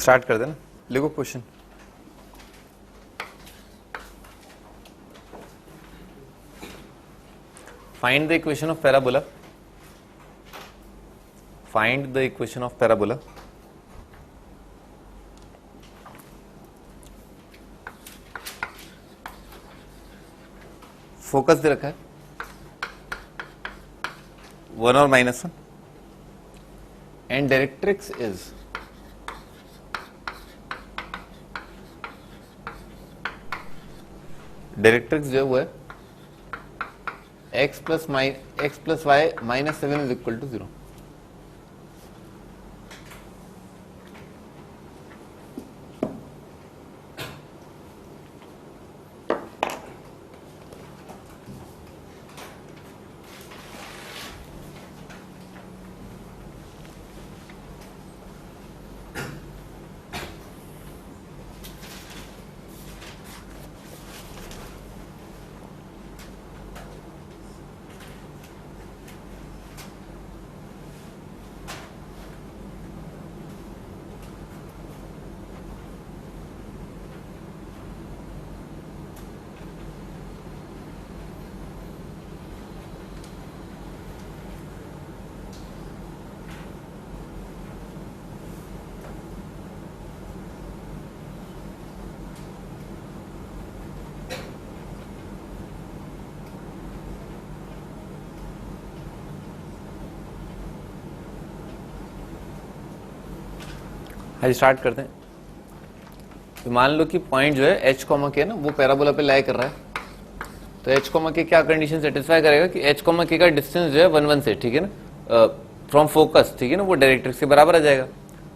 Start कर देना, लिखो question. Find the equation of parabola. Find the equation of parabola. Focus दे रखा है 1 और -1 एंड डायरेक्ट्रिक्स इज डायरेक्ट्रिक्स जो है वो है x plus y -7 is equal to 0। हाँ स्टार्ट करते हैं। तो मान लो कि पॉइंट जो है h के ना वो पैराबोला पे लाई कर रहा है, तो h के क्या कंडीशन सेटिस्फाई करेगा कि h के का डिस्टेंस जो है 1 1 से, ठीक है ना, फ्रॉम फोकस, ठीक है ना, वो डायरेक्ट्रिक्स के बराबर आ जाएगा।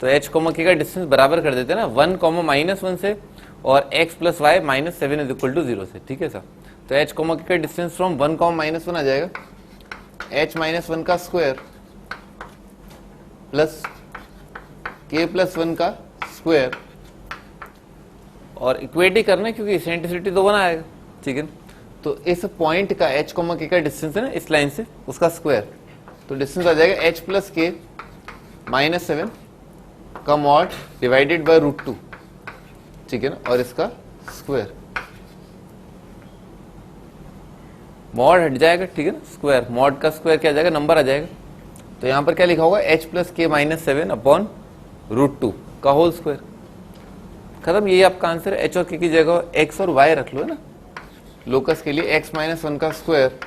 तो h के का डिस्टेंस बराबर कर देते हैं ना 1, -1 से और x plus y -7 is equal to 0 से, ठीक है सर। तो h के का डिस्टेंस फ्रॉम 1, -1 आ जाएगा h -1 का स्क्वायर प्लस k प्लस 1 का स्क्वायर, और इक्वेट करना है क्योंकि इसेंट्रिसिटी तो 1 आएगा, ठीक है। तो इस पॉइंट का h k का डिस्टेंस है ना इस लाइन से, उसका स्क्वायर, तो डिस्टेंस आ जाएगा h प्लस k -7 का मॉड डिवाइडेड बाय √2, ठीक है ना, और इसका स्क्वायर। मॉड हट जाएगा, ठीक है ना, स्क्वायर, मॉड का स्क्वायर क्या आ जाएगा, नंबर आ जाएगा। तो यहां पर क्या लिखा होगा h प्लस k -7 अपॉन √2 का होल स्क्वायर। खत्म, यही आपका आंसर है। h और k की जगह x और y रख लो है ना, लोकस के लिए x -1 का स्क्वायर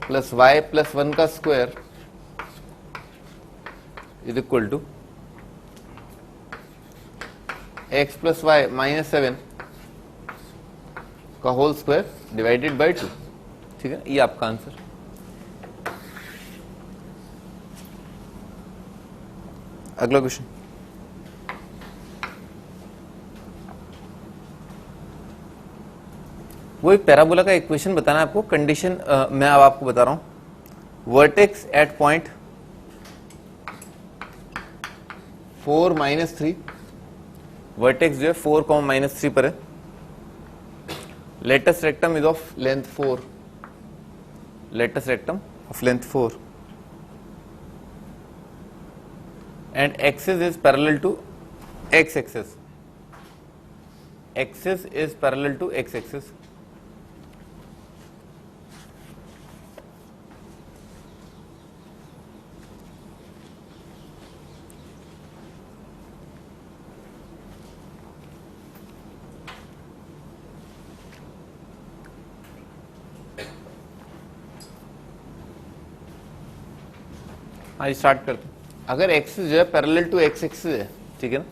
प्लस y प्लस 1 का square is equal to x plus y -7 का होल स्क्वायर डिवाइडेड बाय 2, ठीक है, ये आपका आंसर। अगला क्वेश्चन। वो एक पैराबोला का इक्वेशन बताना है आपको। कंडीशन मैं अब आपको बता रहा हूं। वर्टेक्स एट पॉइंट 4 -3, वर्टेक्स जो है 4, -3 पर है। Latus rectum is of length 4, latus rectum of length 4 and axis is parallel to x axis, axis is parallel to x axis। हाँ स्टार्ट करते हैं। अगर एक्सिस जो है पैरेलल टू एक्स एक्सिस है, ठीक है ना,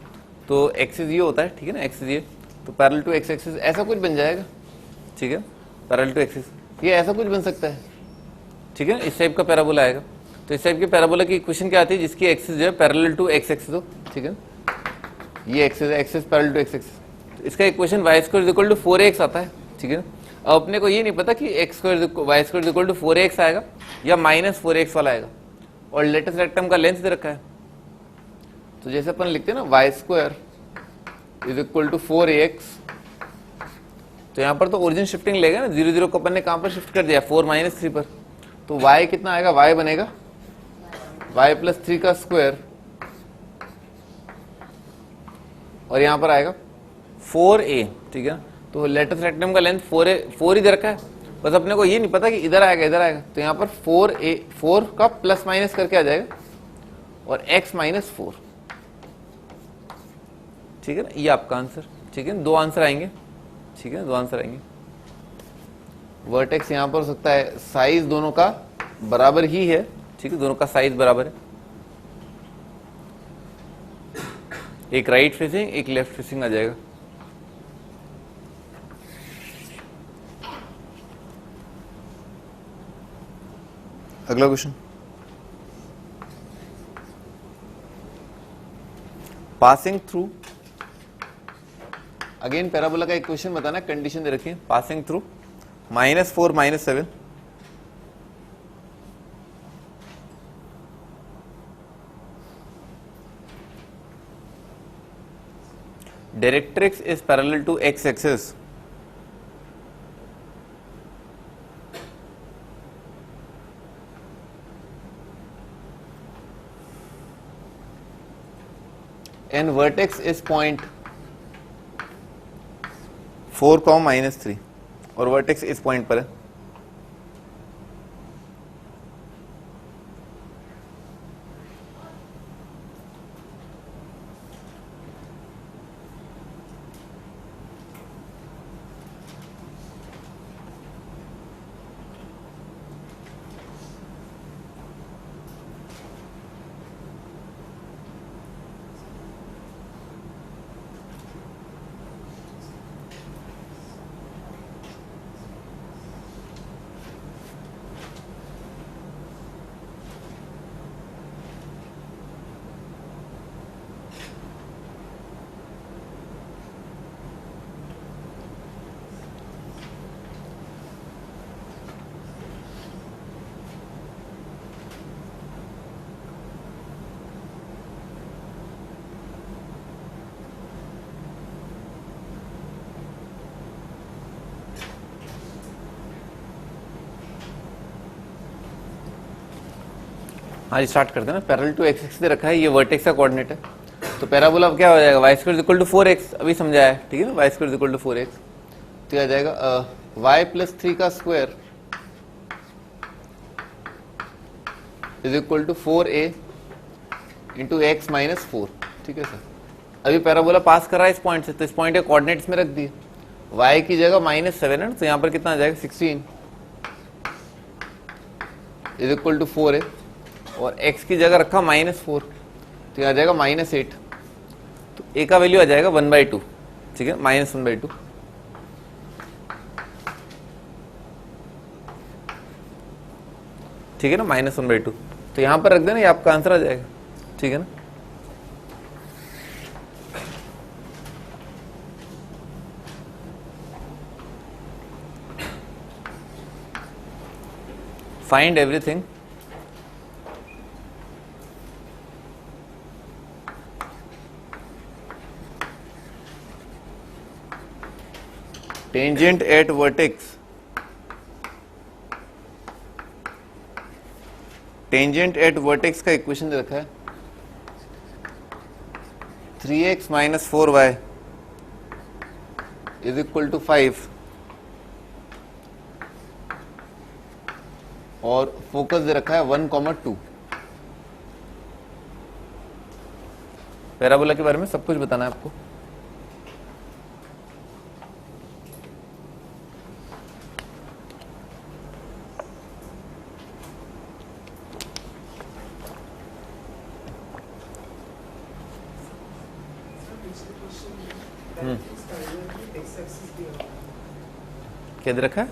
तो एक्सिस ये होता है, ठीक है ना, एक्सिस ये, तो पैरेलल टू एक्स एक्सिस ऐसा कुछ बन जाएगा, ठीक है, पैरेलल टू एक्सिस ये ऐसा कुछ बन सकता है, ठीक है, इस टाइप का पैराबोला आएगा। तो इस टाइप के पैराबोला की इक्वेशन क्या आती है, जिसकी एक्सिस जो है पैरेलल टू एक्स एक्सिस हो, ठीक है, ये एक्सिस है, axis parallel to x axis, तो इसका equation y square is equal to 4x आता है, ठीक है। अब अपने को ये नहीं पता कि x square y square is equal to 4x आएगा या -4x वाला आएगा, और लेटेस्ट रेक्टम का लेंथ दे रखा है। तो जैसे अपन लिखते हैं ना y square is equal to 4ax, तो यहां पर तो ओरिजिन शिफ्टिंग लेगा ना, 0 0 को अपन ने कहां पर शिफ्ट कर दिया, 4 -3 पर। तो y कितना आएगा, y बनेगा y प्लस 3 का स्क्वायर और यहाँ पर आएगा 4a, ठीक है। तो लेटस रेक्टेम का लेंथ 4 ही दे रखा है, बस अपने को ये नहीं पता कि इधर आएगा इधर आएगा, तो यहाँ पर 4 का प्लस माइनस करके आ जाएगा और x माइनस 4, ठीक है ना। ये आपका आंसर, ठीक है। 2 आंसर आएंगे, ठीक है, 2 आंसर आएंगे। वर्टेक्स यहाँ पर हो सकता है साइज दोनों का बराबर ही है, ठीक है, दोनों का साइज बराबर है, एक राइट फेसिंग एक लेफ्ट फेसिंग आ जाएगा। अगला question, passing through, again parabola का एक क्वेश्चन बताना, कंडीशन दे रखी है, passing through -4 -7 directrix is parallel to x-axis and vertex is point 4, -3 और वर्टेक्स इस पॉइंट पर है। हाँ जी, स्टार्ट करते हैं ना। पैरेलल टू एक्स एक्सिस दे रखा है, ये वर्टेक्स का कोऑर्डिनेट है, तो पैराबोला अब क्या हो जाएगा, y² इक्वल टू 4x, अभी समझाया है, ठीक है ना, y² इक्वल टू 4x, तो आ जाएगा y प्लस 3 का square is equal to 4a into x minus 4, ठीक है सर। अभी पैराबोला पास कर रहा है इस पॉइंट से, तो इस पॉइंट के कोऑर्डिनेट्स में रख दिए, y की जगह -7 है, तो यहाँ पर कितना आ जाएगा 16 इज इक्वल टू 4a, और x की जगह रखा -4, तो आ जाएगा -8, तो a का वैल्यू आ जाएगा 1/2, ठीक है, -1/2, ठीक है ना, -1/2, तो यहां पर रख देना, ये आपका आंसर आ जाएगा, ठीक है ना। Find everything tangent at vertex, tangent at vertex का इक्वेशन दे रखा है 3x minus 4y is equal to 5, और फोकस दे रखा है 1,2। पैराबोला के बारे में सब कुछ बताना है आपको। क्या दे रखा है,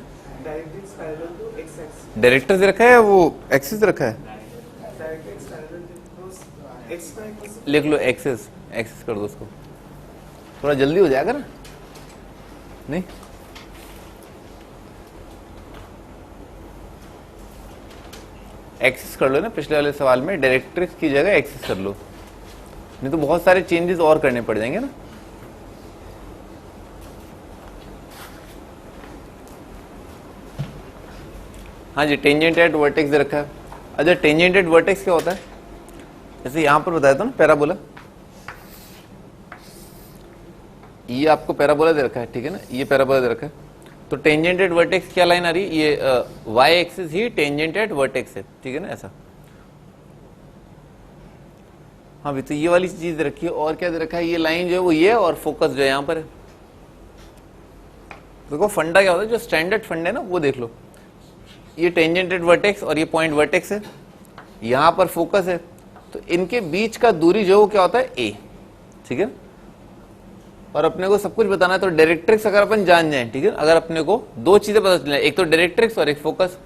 डायरेक्टर दे रखा है, वो एक्सिस दे रखा है, लिख लो एक्सिस, एक्सिस कर दो उसको, थोड़ा जल्दी हो जाएगा ना, नहीं एक्सिस कर लो ना, पिछले वाले सवाल में डायरेक्ट्रिक्स की जगह एक्सिस कर लो, नहीं तो बहुत सारे चेंजेस और करने पड़ जाएंगे ना। हाँ जी, टेंजेंट एट वर्टेक्स दे रखा है। अच्छा, टेंजेंट एट वर्टेक्स क्या होता है, जैसे यहां पर बताया था ना पैराबोला, ये आपको पैराबोला दे रखा है, ठीक है ना, ये पैराबोला दे रखा है। तो टेंजेंट एट वर्टेक्स क्या लाइन आ रही है, ये y axis he tangent at vertex है, ठीक है ना, ऐसा। हाँ भी, तो ये वाली चीज दे रखी है, और क्या दे रखा है, ये लाइन जो है वो ये है, और फोकस जो है यहाँ पर है। देखो फंडा क्या होता है, जो स्टैंडर्ड फंड है ना वो देख लो, ये टेंजेंट एट वर्टेक्स और ये पॉइंट वर्टेक्स है, यहाँ पर फोकस है, तो इनके बीच का दूरी जो है वो क्या होता है, a, ठीक है। और अपने को सब कुछ बताना है, तो डायरेक्ट्रिक्स अगर अपन जान जाए, ठीक है, अगर अपने को दो चीजें पता चल जाए, एक तो डायरेक्ट्रिक्स और एक फोकस,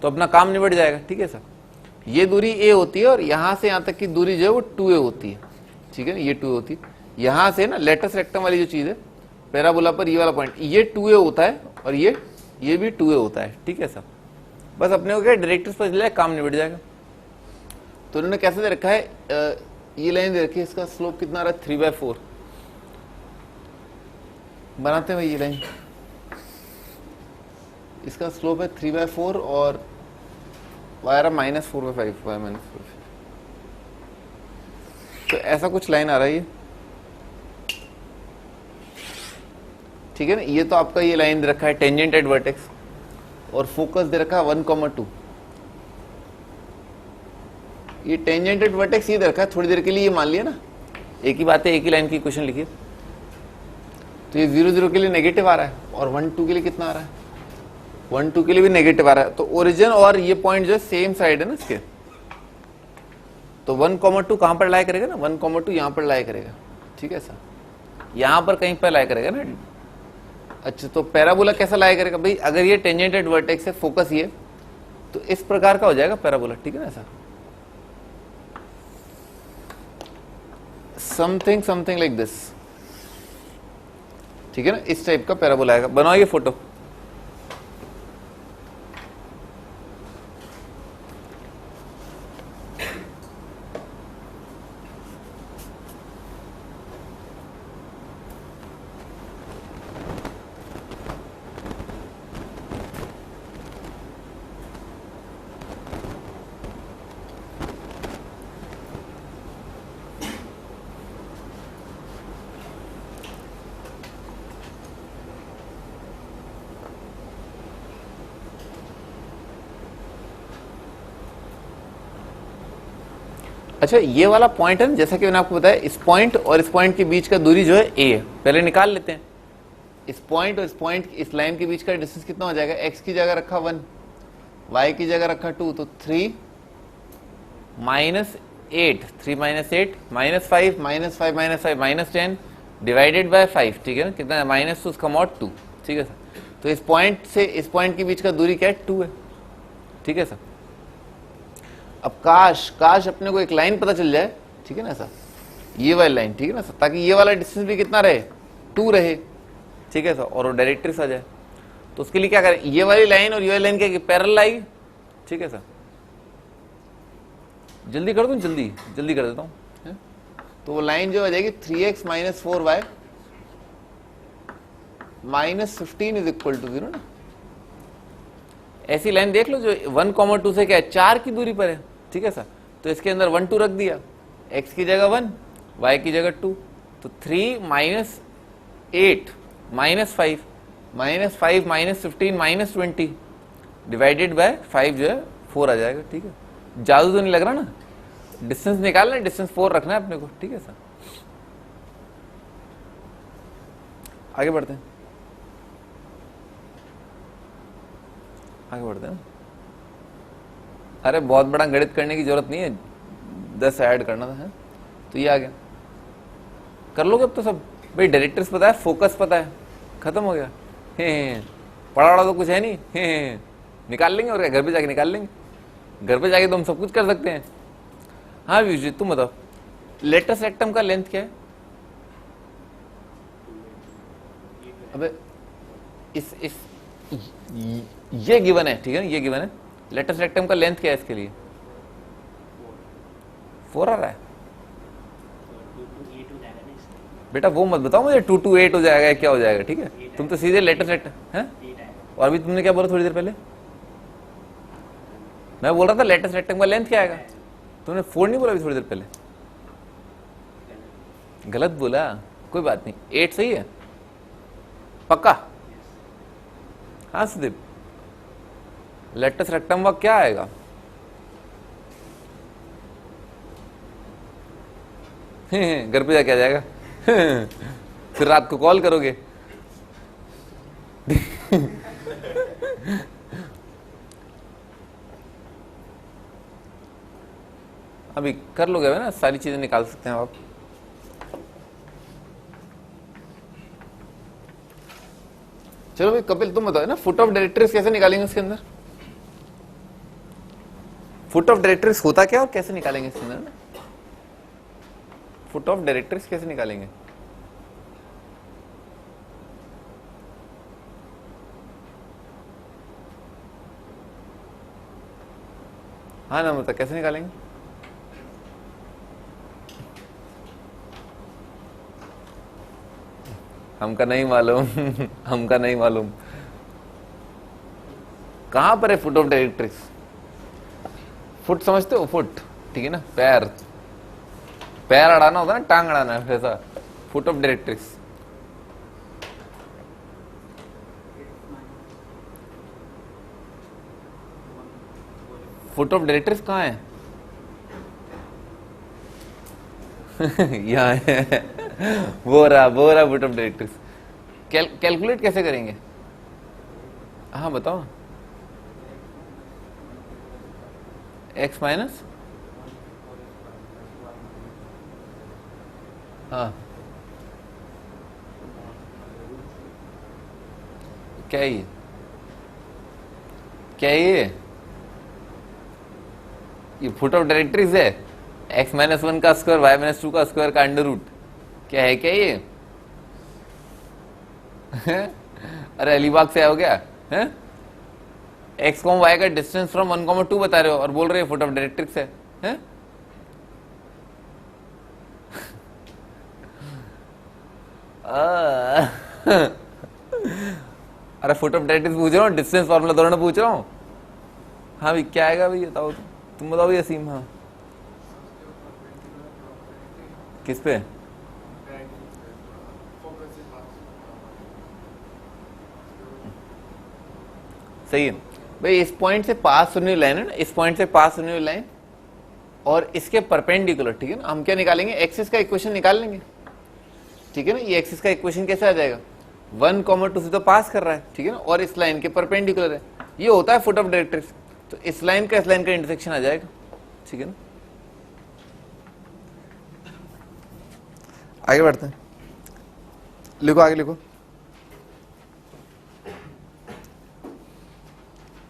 तो अपना काम निबट जाएगा, ठीक है सर। ये दूरी a होती है, और यहां से यहां तक की दूरी जो है वो 2a होती है, ठीक है ना, ये 2a होती है। यहां से ना लेटस रेक्टम वाली जो चीज है पैराबोला पर, ये वाला पॉइंट, ये 2a होता है, और ये भी 2a होता है, ठीक है सर। बस अपने को क्या डायरेक्ट्रिक्स पर चल जाए, काम निबट जाएगा। तो उन्होंने कैसे दे रखा है, ये लाइन दे रखी है, इसका स्लोप कितना आ रहा है, 3/4। बनाते हैं भाई ये लाइन, इसका स्लोप है 3/4 और वायर -4/5, y -4। तो ऐसा कुछ लाइन आ रहा है ये, ठीक है ना। ये तो आपका ये लाइन दे रखा है टेंजेंट एट वर्टेक्स, और फोकस दे रखा है 1,2। ये टेंजेंट एट वर्टेक्स ये दे रखा है, थोड़ी देर के लिए ये मान लिया ना, एक ही बात है, एक ही लाइन की क्वेश्चन लिखिए। तो ये 0, 0 के लिए नेगेटिव आ रहा है, और 1, 2 के लिए कितना आ रहा है, 1, 2 के लिए भी नेगेटिव आ रहा है। तो ओरिजिन और ये पॉइंट जो है सेम साइड है ना इसके, तो 1,2 कहां पर लाई करेगा ना, 1,2 यहां पर लाई करेगा, ठीक है सर, यहां पर कहीं पर लाई करेगा ना। अच्छा, तो पैराबोला कैसा लाई करेगा भाई, अगर ये टेंजेंट एट वर्टेक्स है, फोकस ये, तो इस प्रकार का हो जाएगा पैराबोला, ठीक है ना सर, समथिंग लाइक दिस, ठीक है ना, इस टाइप का पैराबोला आएगा। बनाओ ये फोटो। अच्छा, ये वाला पॉइंट है ना, जैसा कि मैंने आपको बताया, इस पॉइंट और इस पॉइंट के बीच का दूरी जो है a है, पहले निकाल लेते हैं। इस पॉइंट और इस पॉइंट, इस लाइन के बीच का डिस्टेंस कितना हो जाएगा, x की जगह रखा 1, y की जगह रखा 2, तो 3 - 8, 3 - 8 -5 -5 -5 -10 डिवाइडेड बाय 5, ठीक है ना, कितना है, -2 कम आउट 2, ठीक है सर। तो इस पॉइंट से इस पॉइंट के बीच का दूरी क्या है, 2 है, ठीक है सर। अब काश अपने को एक लाइन पता चल जाए, ठीक है ना सर, ये वाली लाइन, ठीक है ना सर, ताकि ये वाला डिस्टेंस भी कितना रहे, 2 रहे, ठीक है सर, और वो डायरेक्ट्रिक्स आ जाए। तो उसके लिए क्या करें, ये वाली लाइन और ये वाली लाइन क्या पैरेलल आएगी, ठीक है सर। जल्दी कर दूं, जल्दी कर देता हूं। तो वो लाइन जो आ जाएगी 3x - 4y -15 = 0 ना। ऐसी लाइन देख लो जो 1,2 से क्या है, 4 की दूरी पर है, ठीक है सर। तो इसके अंदर 1, 2 रख दिया, x की जगह 1, y की जगह 2, तो 3 - 8 -5 -15 -20 डिवाइडेड बाय 5 जो है 4 आ जाएगा, ठीक है। जादू तो नहीं लग रहा ना, डिस्टेंस निकालना है, डिस्टेंस 4 रखना है अपने को, ठीक है सर। आगे बढ़ते हैं, अरे बहुत बड़ा गणित करने की जरूरत नहीं है, 10 ऐड करना था, है? तो ये आ गया, कर लोगे अब तो सब भाई। डायरेक्टर्स पता है, फोकस पता है, खत्म हो गया। पढ़ा तो कुछ है नहीं, निकाल लेंगे, और क्या घर पे जाके निकाल लेंगे, घर पे जाके तो हम सब कुछ कर सकते हैं। हाँ विजय, तुम बताओ लेटेस्ट रेक्टम का लेंथ क्या है। अबे ये गिवन है, ठीक है, ये गिवन है। लेटेस्ट रेक्टम का लेंथ क्या है इसके लिए, 4 आ रहा है बेटा, वो मत बताओ मुझे 2 to 8 हो जाएगा क्या हो जाएगा, ठीक है। तुम तो सीधे लेटेस्ट रेक्टम है। और अभी तुमने क्या बोला थोड़ी देर पहले, मैं बोल रहा था लेटेस्ट रेक्टम का लेंथ क्या आएगा, तुमने 4 नहीं बोला अभी थोड़ी देर पहले, गलत बोला, कोई बात नहीं, 8 सही है। पक्का? हाँ सुदीप, लेटस रेक्टम वर्क क्या आएगा? घर पे जाके आ जाएगा। फिर रात को कॉल करोगे। अभी कर लोगे ना, सारी चीजें निकाल सकते हैं आप। चलो भाई कपिल तुम बताओ ना, फुट ऑफ डायरेक्टरीज कैसे निकालेंगे उसके अंदर? फुट ऑफ डायरेक्टरीज होता क्या और कैसे निकालेंगे इसके अंदर? फुट ऑफ डायरेक्टरीज कैसे निकालेंगे? हाँ ना, मतलब कैसे निकालेंगे? हमका नहीं मालूम। हमका नहीं मालूम। कहां पर है फुट ऑफ डायरेक्टरीज? फुट समझते हो? फुट, ठीक है ना, पैर। पैर अड़ाना होता है ना, टांग अड़ाना, ऐसा foot of directories. Foot of directories कहाँ है? यहाँ है। वो रहा फुट ऑफ डायरेक्टरीज। कैलकुलेट कैसे करेंगे? हाँ बताओ। एक्स माइनस, हाँ क्या ये? क्या ये फुट ऑफ डायरेक्टरीज है? एक्स माइनस 1 का स्क्वायर, वाई माइनस 2 का स्क्वायर का अंडर रूट, क्या है क्या ये? अरे अलीबाग से आओ क्या है? एक्स कॉम वाई का डिस्टेंस फ्रॉम 1,2 बता रहे हो और बोल रहे हो फुट ऑफ डायरेक्ट्रिक्स है? अरे फुट ऑफ डायरेक्ट्रिक्स पूछ रहा हूँ, डिस्टेंस फॉर्मूला दोनों पूछ रहा हूँ। हाँ भाई क्या आएगा भाई बताओ, तुम बताओ भैया असीम। हाँ किस पे? सही है भाई, इस पॉइंट से पास होने वाली लाइन है ना, इस पॉइंट से पास होने वाली लाइन और इसके परपेंडिकुलर, ठीक है ना, हम क्या निकालेंगे? एक्सिस का इक्वेशन निकाल लेंगे, ठीक है ना। ये एक्सिस का इक्वेशन कैसे आ जाएगा? 1,2 से तो पास कर रहा है, ठीक है ना, और इस लाइन के परपेंडिकुलर है, ये होता है फुट ऑफ डायरेक्ट्रिक्स। तो इस लाइन का इंटरसेक्शन आ जाएगा, ठीक है ना। आगे बढ़ते हैं, लिखो आगे लिखो।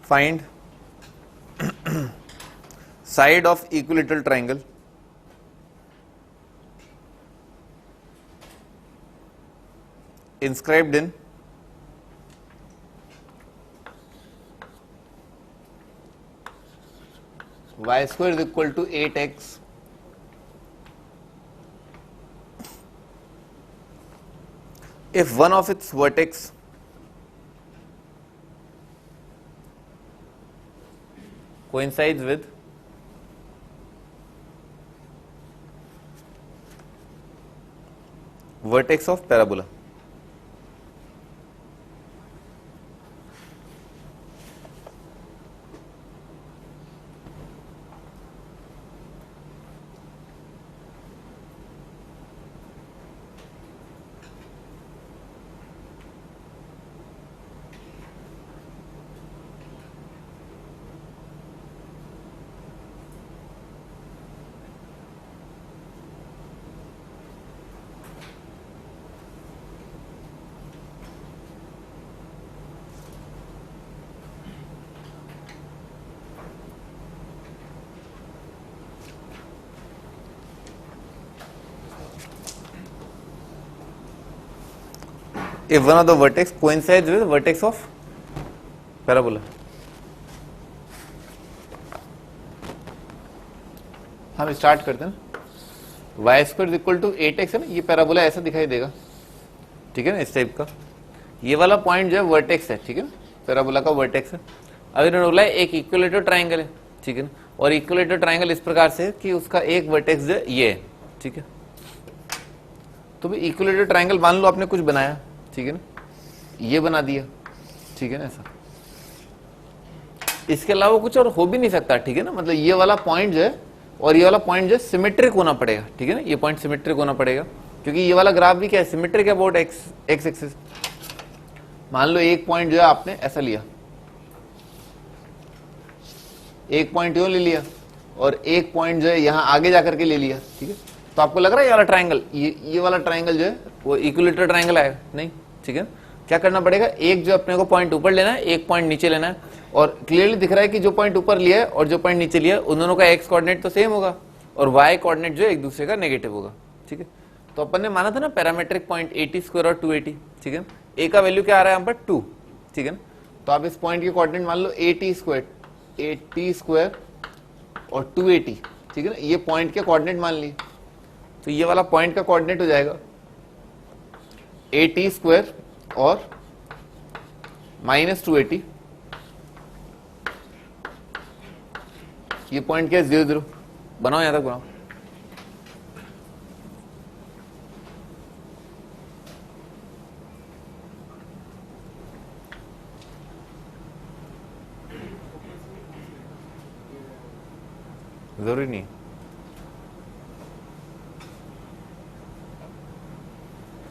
Find side of equilateral triangle inscribed in y square is equal to 8x if one of its vertex coincides with vertex of parabola. If one of the vertex coincides with vertex of parabola. हम start करते हैं ना, y square equal to 8x है ना, ये parabola ऐसा दिखाई देगा, ठीक है ना, इस टाइप का। ये वाला पॉइंट जो है वर्टेक्स है, ठीक है ना, पैराबोला का वर्टेक्स है। अब इन्होंने बोला एक इक्विलेटरल ट्राइंगल है, ठीक है ना, और इक्विलेटरल ट्राइंगल इस प्रकार से कि उसका एक वर्टेक्स जो है ये है, ठीक है। तो भाई इक्विलेटरल ट्राइंगल मान लो आपने कुछ बनाया, ठीक है ना, ये बना दिया, ठीक है ना ऐसा। इसके अलावा कुछ और हो भी नहीं सकता, ठीक है ना। मतलब ये वाला पॉइंट जो है और ये वाला पॉइंट जो है सिमेट्रिक होना पड़ेगा, ठीक है ना। ये पॉइंट सिमेट्रिक होना पड़ेगा क्योंकि ये वाला ग्राफ भी क्या है, सिमेट्रिक अबाउट एक्स एक्सिस। मान लो एक पॉइंट जो है आपने ऐसा लिया, एक पॉइंट यूं ले लिया और एक पॉइंट जो है यहां आगे जाकर के ले लिया, ठीक है। तो आपको लग रहा है ये वाला ट्राइंगल, ये वाला ट्राइंगल जो है वो इक्विलेटरल ट्राइंगल आएगा नहीं, ठीक है। क्या करना पड़ेगा, एक जो अपने को पॉइंट ऊपर लेना है, एक पॉइंट नीचे लेना है। और क्लियरली दिख रहा है कि जो पॉइंट ऊपर लिया है और जो पॉइंट नीचे लिया है उन दोनों का एक्स कोऑर्डिनेट तो सेम होगा और वाई कोऑर्डिनेट जो एक दूसरे का नेगेटिव होगा, ठीक है। तो अपन ने माना था ना पैरामीट्रिक पॉइंट 80 स्क्वायर और 280, ठीक है। ए का वैल्यू क्या आ रहा है यहाँ पर 2, ठीक है ना। तो आप इस पॉइंट के कोऑर्डिनेट मान लो 80 स्क्वायर और 280, ठीक है ना। ये पॉइंट के कोऑर्डिनेट मान लिए, तो ये वाला पॉइंट का कोऑर्डिनेट हो जाएगा 80 स्क्वायर और -280। ये पॉइंट क्या है 0 0, बनाओ यहां तक बनाओ। जरूरी नहीं,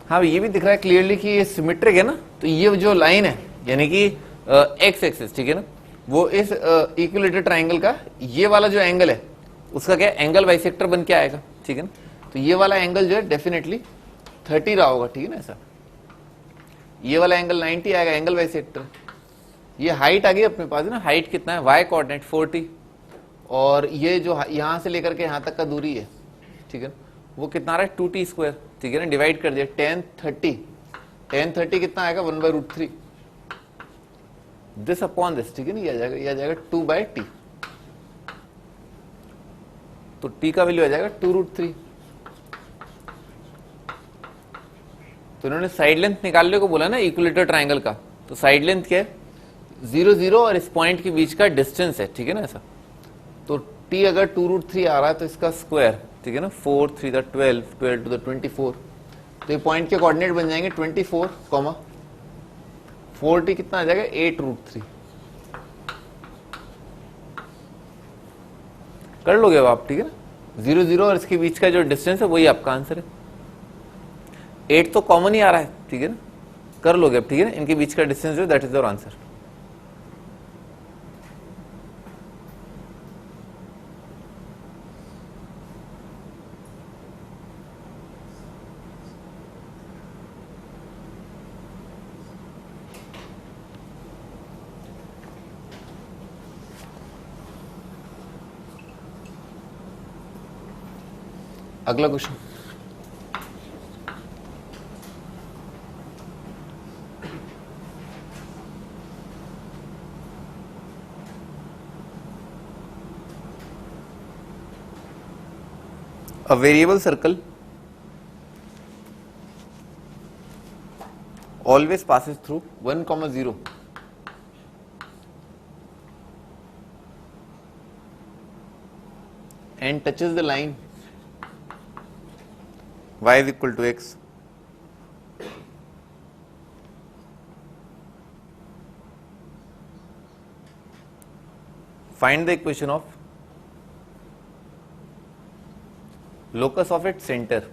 हाँ ये भी दिख रहा है क्लियरली कि ये सिमेट्रिक है ना। तो ये जो लाइन है यानी कि एक्स एक्सिस, ठीक है ना, वो इस इक्विलेटरल ट्राइंगल का ये वाला जो एंगल है उसका क्या एंगल बाइसेक्टर बन के आएगा, ठीक है ना। तो ये वाला एंगल जो है डेफिनेटली 30 रहा होगा, ठीक है ना ऐसा। ये वाला एंगल 90 आएगा एंगल बाइसेक्टर। ये हाइट आ गई अपने पास है ना, हाइट कितना है वाई कोऑर्डिनेट 40 और ये जो यहां से लेकर के यहां तक का दूरी है, ठीक है, वो कितना आ रहा है 2t स्क्वायर, ठीक है ना। डिवाइड कर दिया 10 30 कितना आएगा 1/√3 दिस अपॉन दिस, ठीक है ना। ये आ जाएगा 2/t। तो t का वैल्यू आ जाएगा 2√3। तो इन्होंने साइड लेंथ निकालने को बोला ना इक्विलेटरल ट्राइंगल का। तो साइड लेंथ क्या है 0 0 और इस पॉइंट के बीच का डिस्टेंस है, ठीक है ना ऐसा। तो t अगर 2√3 आ रहा है तो इसका स्क्वायर, ठीक है ना, 4 3 12 12 to the 24। तो ये पॉइंट के कोऑर्डिनेट बन जाएंगे 24, 40 कितना आ जाएगा 8√3। कर लोगे अब आप, ठीक है ना। 0 0 और इसके बीच का जो डिस्टेंस है वही आपका आंसर है। 8 तो कॉमन ही आ रहा है, ठीक है ना, कर लोगे अब, ठीक है ना। इनके बीच का डिस्टेंस जो दैट इज योर आंसर। अगला question, a variable circle always passes through 1, 0 and touches the line y is equal to x. Find the equation of locus of its center.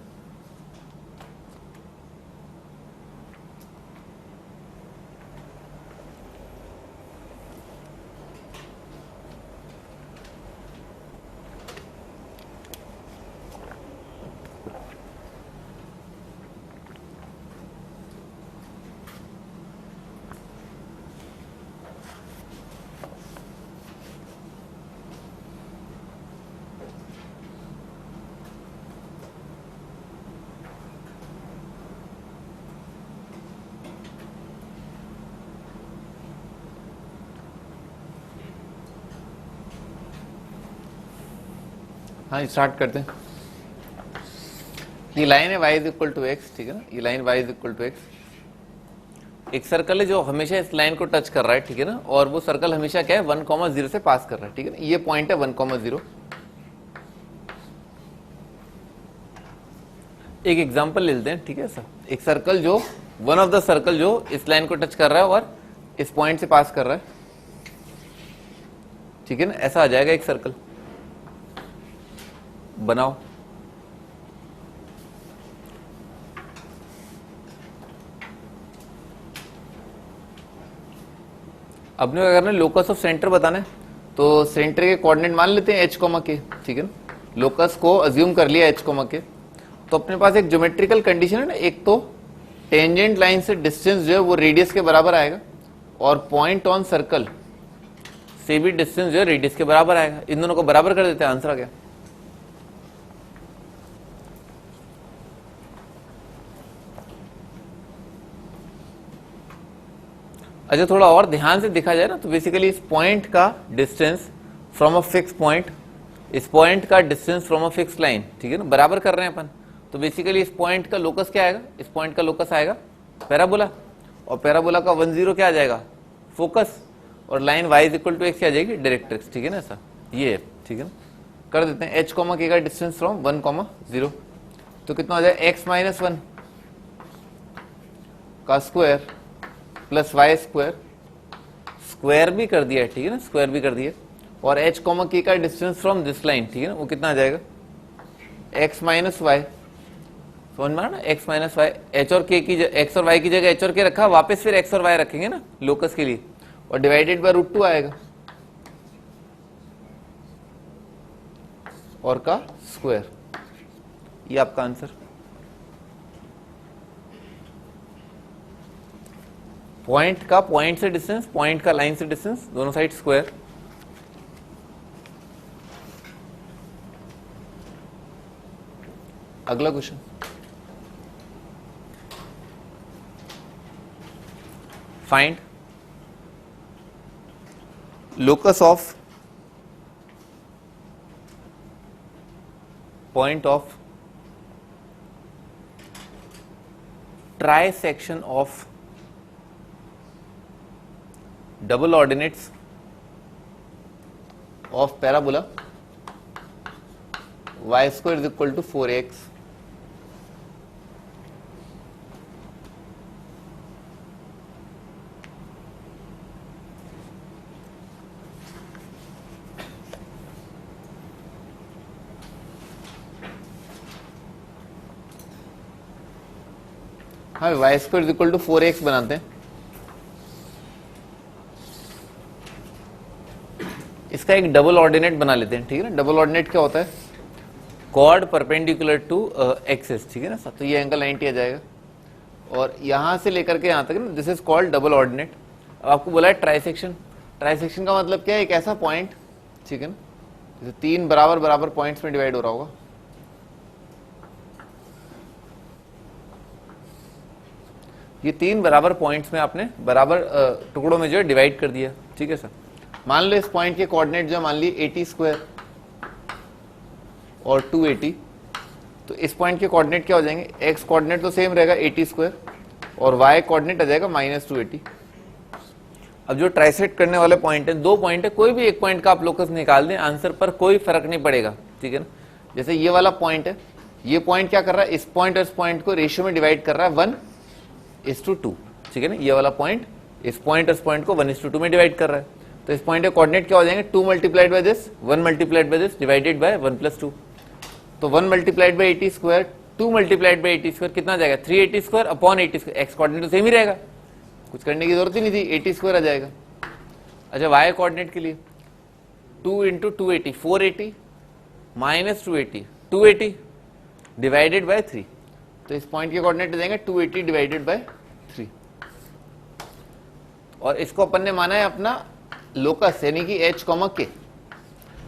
हाँ स्टार्ट करते हैं। ये लाइन है y is equal to x, ठीक है ना। ये line y is equal to x. एक सर्कल है जो हमेशा इस लाइन को टच कर रहा है, ठीक है ना। और वो सर्कल हमेशा क्या है 1, 0 से पास कर रहा है, ठीक है ना। ये पॉइंट है 1, 0। एक एग्जांपल ले लेते हैं, ठीक है सर। एक सर्कल जो वन ऑफ द सर्कल जो इस लाइन को टच कर रहा है और इस पॉइंट से पास कर रहा है, ठीक है ना, ऐसा आ जाएगा एक सर्कल। बनाओ। अपने क्या करना है, लोकस ऑफ सेंटर बताना है, तो सेंटर के कोऑर्डिनेट मान लेते हैं h, के, ठीक है ना। लोकस को अज्यूम कर लिया h, के। तो अपने पास एक ज्योमेट्रिकल कंडीशन है ना, एक तो टेंजेंट लाइन से डिस्टेंस जो है वो रेडियस के बराबर आएगा, और पॉइंट ऑन सर्कल से भी डिस्टेंस जो है रेडियस के बराबर आएगा। इन दोनों को बराबर कर देते हैं, आंसर आ गया। अच्छा, थोड़ा और ध्यान से देखा जाए ना, तो बेसिकली इस पॉइंट का distance from a fix point, इस पॉइंट का distance from a fix line, ठीक है ना, बराबर कर रहे हैं अपन। तो बेसिकली इस पॉइंट का लोकस क्या आएगा, इस पॉइंट का लोकस आएगा पैराबोला, और पैराबोला का 1 0 क्या आ जाएगा, फोकस, और line y is equal to x क्या आ जाएगी, डायरेक्ट्रिक्स, ठीक है ना सर, ये है, ठीक है ना। कर देते हैं h, के का डिस्टेंस फ्रॉम 1, 0, तो कितना आ जाए x - 1 का square plus y square, square भी कर दिया है, ठीक है ना, स्क्वायर भी कर दिया, और h, के का डिस्टेंस फ्रॉम दिस लाइन, ठीक है ना, वो कितना आ जाएगा, x - y, समझ में ना, x - y, h और k की x और y की जगह h और k रखा, वापस फिर x और y रखेंगे ना लोकस के लिए, और डिवाइडेड बाय √2 आएगा, और का स्क्वायर, ये आपका आंसर। पॉइंट का पॉइंट से डिस्टेंस, पॉइंट का लाइन से डिस्टेंस, दोनों साइड स्क्वायर। अगला question, find locus of point of trisection of double ordinates of parabola y square is equal to 4x हाँ, y square is equal to 4x बनाते हैं। इसका एक डबल ऑर्डिनेट बना लेते हैं, ठीक है ना। डबल ऑर्डिनेट क्या होता है, कॉर्ड परपेंडिकुलर टू एक्सिस, ठीक है ना। तो ये एंगल 90 आ जाएगा, और यहां से लेकर के यहां तक ना, this is called double ordinate. अब आपको बोला है ट्राइसेक्शन, ट्राइसेक्शन का मतलब क्या है, एक ऐसा पॉइंट, ठीक है ना, जैसे 3 बराबर बराबर पॉइंट्स में डिवाइड हो रहा होगा, ये 3 बराबर पॉइंट्स में आपने बराबर टुकड़ों में जो है डिवाइड कर दिया, ठीक है सर। मान लो इस पॉइंट के कोऑर्डिनेट जो मान लिए 80 स्क्वायर और 280, तो इस पॉइंट के कोऑर्डिनेट क्या हो जाएंगे, एक्स कोऑर्डिनेट तो सेम रहेगा 80 स्क्वायर, और वाई कोऑर्डिनेट आ जाएगा -280। अब जो ट्राइसेक्ट करने वाले पॉइंट है, 2 पॉइंट है, कोई भी एक पॉइंट का आप लोकस निकाल दें, आंसर पर कोई फर्क नहीं पड़ेगा, ठीक है ना। जैसे ये वाला पॉइंट है, ये पॉइंट क्या कर रहा है, इस पॉइंट और इस पॉइंट को रेशियो में डिवाइड कर रहा है 1:2, ठीक है ना। ये वाला पॉइंट इस पॉइंट और इस पॉइंट को 1:2 में डिवाइड कर रहा है, तो इस पॉइंट के कोऑर्डिनेट क्या हो जाएंगे, 2 multiplied by this, 1 multiplied by this, divided by 1 + 2। तो 1 multiplied by 80 square, 2 multiplied by 80 square कितना आ जाएगा, 380 square upon 80 square. X coordinate तो सेम ही रहेगा, कुछ करने की जरूरत ही नहीं थी, 80 स्क्वायर आ जाएगा। अच्छा, वाई कोऑर्डिनेट के लिए 2 × 280, 480 -280, 280 डिवाइडेड बाय 3, तो इस पॉइंट के कोऑर्डिनेट आ जाएंगे 280 डिवाइडेड बाय 3, और इसको अपन ने माना है अपना लोकस, यानी कि h, k,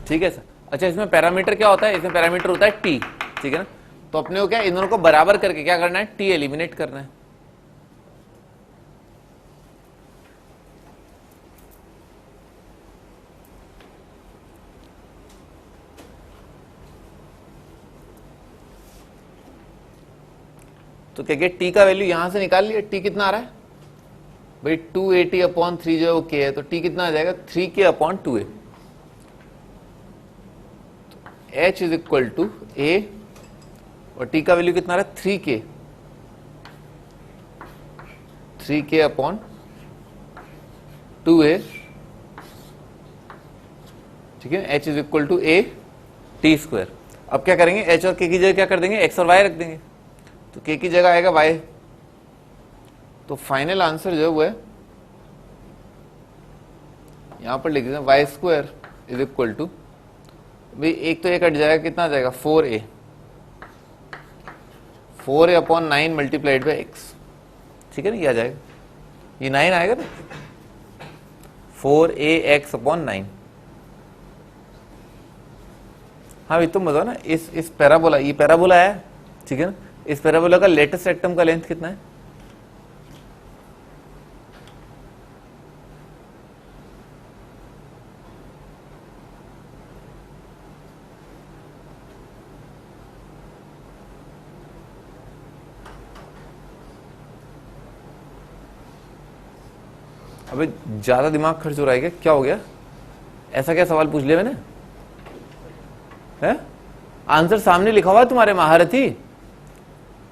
ठीक है सर। अच्छा, इसमें पैरामीटर क्या होता है, इसमें पैरामीटर होता है t, ठीक है ना। तो अपने को क्या, इन दोनों को बराबर करके क्या करना है, t एलिमिनेट करना है। तो क्या t का वैल्यू यहां से निकाल लिया, t कितना आ रहा है भाई, 280/3 जो है वो k है, तो t कितना आ जाएगा, 3k/2a। h is equal to a और t का वैल्यू कितना रहा है 3k अपॉन 2a, ठीक है। h is equal to a t square. अब क्या करेंगे, h और k की जगह क्या कर देंगे, x और y रख देंगे, तो k की जगह आएगा y। तो फाइनल आंसर जो है वो है, यहां पर लिख देते हैं y square is equal to, भाई एक तो एक कट जाएगा, कितना आ जाएगा 4a upon 9 multiplied by x, ठीक है ना, ये आ जाएगा, ये 9 आएगा ना, 4ax अपॉन 9। हाँ भाई तुम बताओ ना, इस पैराबोला, ये पैराबोला है, ठीक है ना, इस पैराबोला का लेटेस्ट रेक्टम का लेंथ कितना है? अबे ज्यादा दिमाग खर्च हो रहा है क्या? क्या हो गया? ऐसा क्या सवाल पूछ लिया मैंने? है आंसर सामने लिखा हुआ है तुम्हारे महारथी,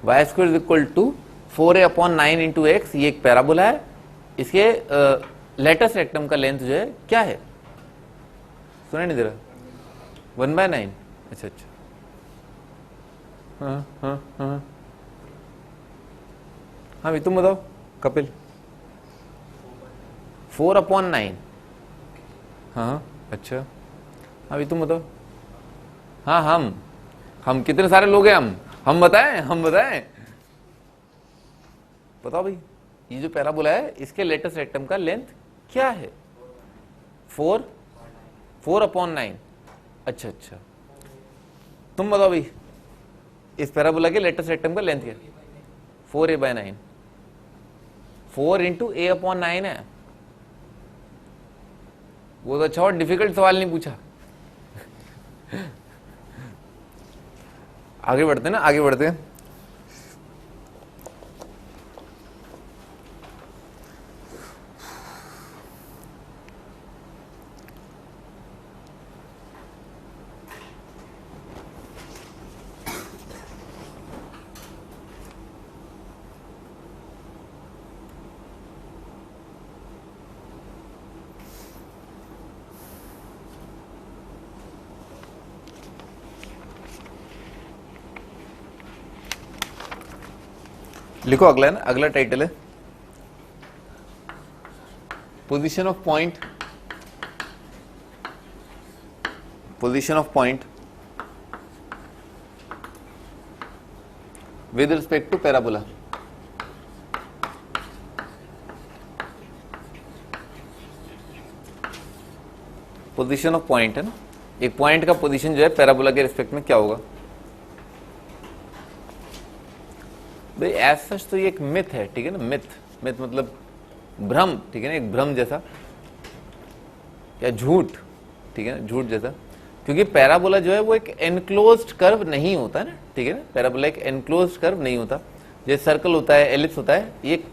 y square is equal to 4a upon 9 into x. ये एक पैराबोला है, इसके लेटेस्ट रेक्टम का लेंथ जो है क्या है? सुना नहीं दे रहा? 1/9। अच्छा अच्छा, हाँ हाँ हाँ हाँ भाई तुम बताओ कपिल। 4 अपॉन 9। हाँ अच्छा, हाँ भाई तुम बताओ। हाँ हम कितने सारे लोग हैं? हम बताएं बताओ भाई, ये जो पैराबोला है इसके लेटेस्ट रेक्टम का लेंथ क्या है? 4 अपॉन 9। अच्छा अच्छा, तुम बताओ भाई, इस पैराबोला के लेटेस्ट रेक्टम का लेंथ क्या है? 4a/9। 4 इंटू a अपॉन 9 है। वो तो अच्छा और डिफिकल्ट सवाल नहीं पूछा। आगे बढ़ते हैं ना, आगे बढ़ते हैं। लिखो अगला है ना, अगला टाइटल है position of point with respect to parabola. Position of point है ना, एक पॉइंट का पोजीशन जो है पैराबोला के रिस्पेक्ट में क्या होगा? भाई एज सच तो ये एक मिथ है, ठीक है ना, मिथ मतलब भ्रम, ठीक है ना, एक भ्रम जैसा या झूठ, ठीक है ना, झूठ जैसा, क्योंकि पैराबोला जो है वो एक एनक्लोज्ड कर्व नहीं होता है ना, ठीक है ना, पैराबोला एक एनक्लोज्ड कर्व नहीं होता, जैसे सर्कल होता है, एलिप्स होता है, ये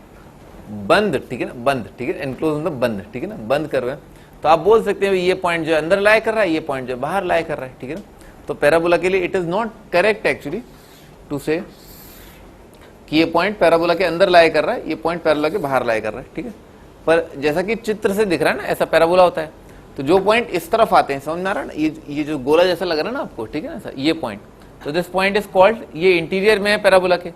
बंद, ठीक है ना, बंद, ठीक है, एनक्लोज मतलब बंद, ठीक है ना, बंद कर्व है। तो आप बोल सकते हैं ये पॉइंट जो अंदर लाई कर रहा है, ये पॉइंट जो बाहर लाई कर रहा है, ठीक है ना। तो पैराबोला के लिए it is not correct actually to say कि ये पॉइंट पैराबोला के अंदर लाई कर रहा है, ये पॉइंट पैराबोला के बाहर लाई कर रहा है, ठीक है। पर जैसा कि चित्र से दिख रहा है ना, ऐसा पैराबोला होता है, तो जो पॉइंट इस तरफ आते हैं, समझ में आ रहा है ना, ये जो गोला जैसा लग रहा है ना आपको, ठीक है ना, ऐसा ये पॉइंट, तो दिस पॉइंट इज कॉल्ड, ये इंटीरियर में है पैराबोला के,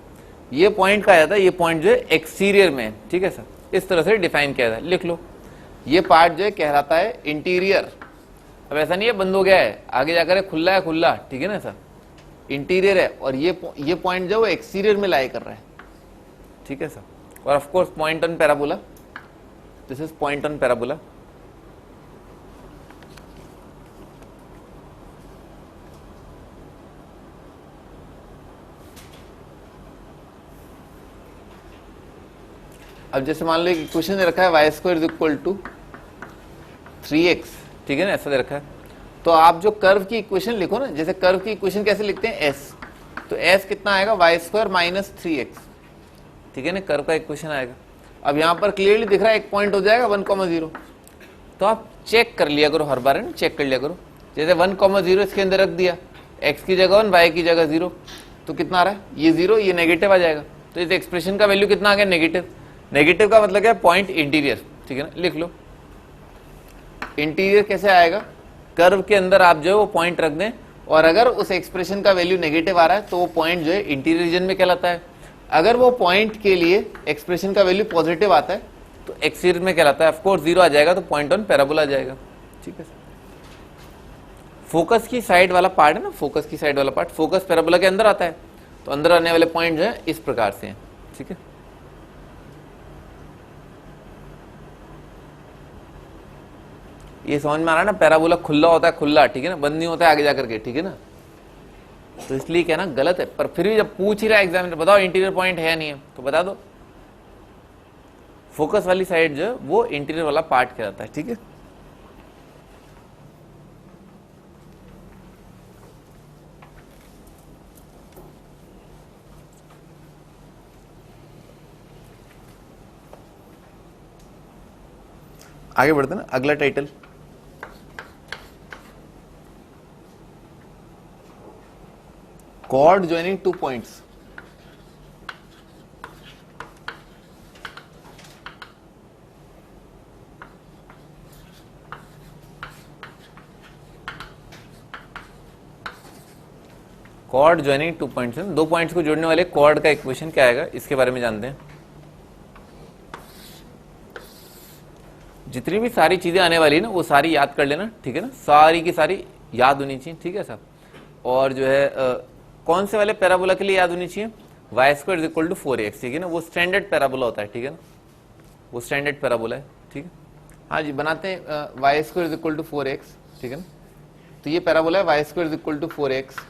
ये पॉइंट कहा जाता है, ये पॉइंट जो है एक्सटीरियर में है, ठीक है सर, इस तरह से डिफाइन किया जाता है, लिख लो, ये पार्ट जो है कहलाता है इंटीरियर। अब ऐसा नहीं है बंद हो गया है, आगे जाकर खुला है, खुला, ठीक है ना सर, इंटीरियर है, और ये पॉइंट जो है वो एक्सटीरियर में लाई कर रहा है, ठीक है सर। और of course point on parabola, this is point on parabola. अब जैसे मान लो एक इक्वेशन दे रखा है y square is equal to 3x, ठीक है ना, ऐसा दे रखा है, तो आप जो कर्व की इक्वेशन लिखो ना, जैसे कर्व की इक्वेशन कैसे लिखते हैं, s, तो s कितना आएगा, वाई स्क्वायर माइनस 3x, ठीक है ना, कर्व का इक्वेशन आएगा। अब यहां पर क्लियरली दिख रहा है एक पॉइंट हो जाएगा 1,0, तो आप चेक कर लिया करो हर बार, है ना, चेक कर लिया करो, जैसे 1,0 इसके अंदर रख दिया, x की जगह 1, y की जगह 0, तो कितना आ रहा है, ये 0, ये नेगेटिव आ जाएगा। तो इस एक्सप्रेशन का वैल्यू कितना आ गया, नेगेटिव। नेगेटिव का मतलब क्या है, पॉइंट इंटीरियर, ठीक है ना, लिख लो। इंटीरियर कैसे आएगा, कर्व के अंदर आप जो है वो पॉइंट रख दें, और अगर उस एक्सप्रेशन का वैल्यू नेगेटिव आ रहा है तो वो पॉइंट जो है इंटीरियर रीजन में कहलाता है। अगर वो पॉइंट के लिए एक्सप्रेशन का वैल्यू पॉजिटिव आता है तो एक्सटीरियर में कहलाता है। ऑफकोर्स 0 आ जाएगा तो पॉइंट ऑन पैराबोला आ जाएगा, ठीक है। फोकस की साइड वाला पार्ट है ना, फोकस की साइड वाला पार्ट, फोकस पैराबोला के अंदर आता है, तो अंदर आने वाले पॉइंट जो है इस प्रकार से हैं, ठीक है। ये समझ में आ रहा है ना, पैराबोला खुला होता है, खुला, ठीक है ना, बंद नहीं होता है आगे जाकर के, ठीक है ना। तो इसलिए क्या ना, गलत है, पर फिर भी जब पूछ ही रहा है एग्जामिनर बताओ इंटीरियर पॉइंट है या नहीं है, तो बता दो। फोकस वाली साइड जो है वो इंटीरियर वाला पार्ट कहलाता है, ठीक है। आगे बढ़ते ना, अगला title, chord joining two points। Chord joining two points, दो पॉइंट्स को जोड़ने वाले कॉर्ड का इक्वेशन क्या आएगा, इसके बारे में जानते हैं। जितनी भी सारी चीजें आने वाली है ना वो सारी याद कर लेना, ठीक है ना, सारी की सारी याद होनी चाहिए, ठीक है साहब। और जो है कौन से वाले पैराबोला के लिए याद होनी चाहिए, y² is equal to 4x, ठीक है ना, वो स्टैंडर्ड पैराबोला होता है, ठीक है ना, वो स्टैंडर्ड पैराबोला है, ठीक है। हाँ जी, बनाते हैं y² is equal to 4x, ठीक है ना। तो ये पैराबोला है y² is equal to 4x,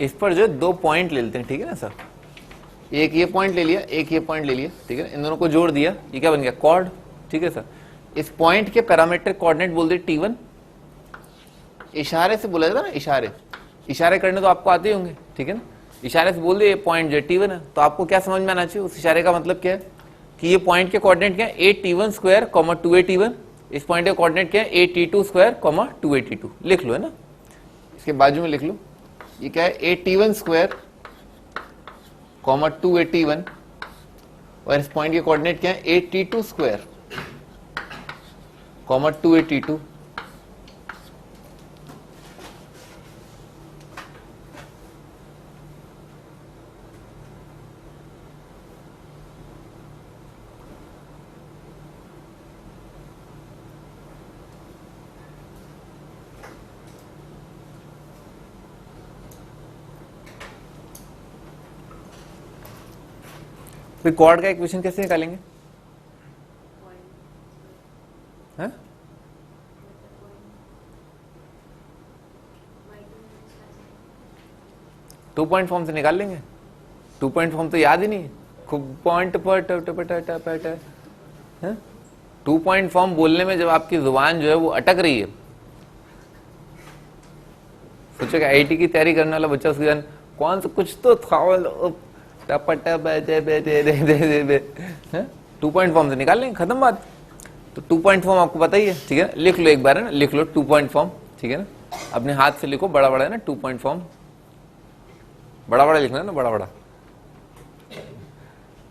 इस पर जो दो पॉइंट ले लेते हैं, ठीक है ना सर। एक ये पॉइंट ले लिया, एक ये पॉइंट ले लिया, ठीक है ना, इन दोनों को जोड़ दिया, ये क्या बन गया, कॉर्ड, ठीक है सर। इस पॉइंट के पैरामीट्रिक कोऑर्डिनेट बोल दिए T1, इशारे से बोला जाता है ना, इशारे करने तो आपको आते ही होंगे, ठीक है ना। इशारे से बोल दिए पॉइंट जो T1 है, तो आपको क्या समझ में आना चाहिए, उस इशारे का मतलब क्या है कि ये पॉइंट के कोऑर्डिनेट क्या है, 8T1² 2AT1, इस पॉइंट के कोऑर्डिनेट क्या है, 8T2² 2AT2, लिख लो, है ना, इसके बाजू में लिख लो, ये क्या है, 8T1² 2AT1, और इस पॉइंट के कोऑर्डिनेट क्या है, 8T2² 2AT2। फिर कॉर्ड का इक्वेशन कैसे निकालेंगे, है? टू पॉइंट फॉर्म से निकाल लेंगे, टू पॉइंट फॉर्म तो याद ही नहीं, खूब पॉइंट पर टू पॉइंट फॉर्म बोलने में जब आपकी जुबान जो है वो अटक रही है, सोचो कि आईआईटी की तैयारी करने वाला बच्चा उसकी जान कौन सा कुछ तो था, टू पॉइंट फॉर्म से निकाल लेंगे, खत्म बात। तो टू पॉइंट फॉर्म आपको पता ही है, ठीक है, लिख लो एक बार, है ना, लिख लो टू पॉइंट फॉर्म, ठीक है ना, अपने हाथ से लिखो, बड़ा बड़ा है ना टू पॉइंट फॉर्म, बड़ा बड़ा लिखना है ना, बड़ा बड़ा,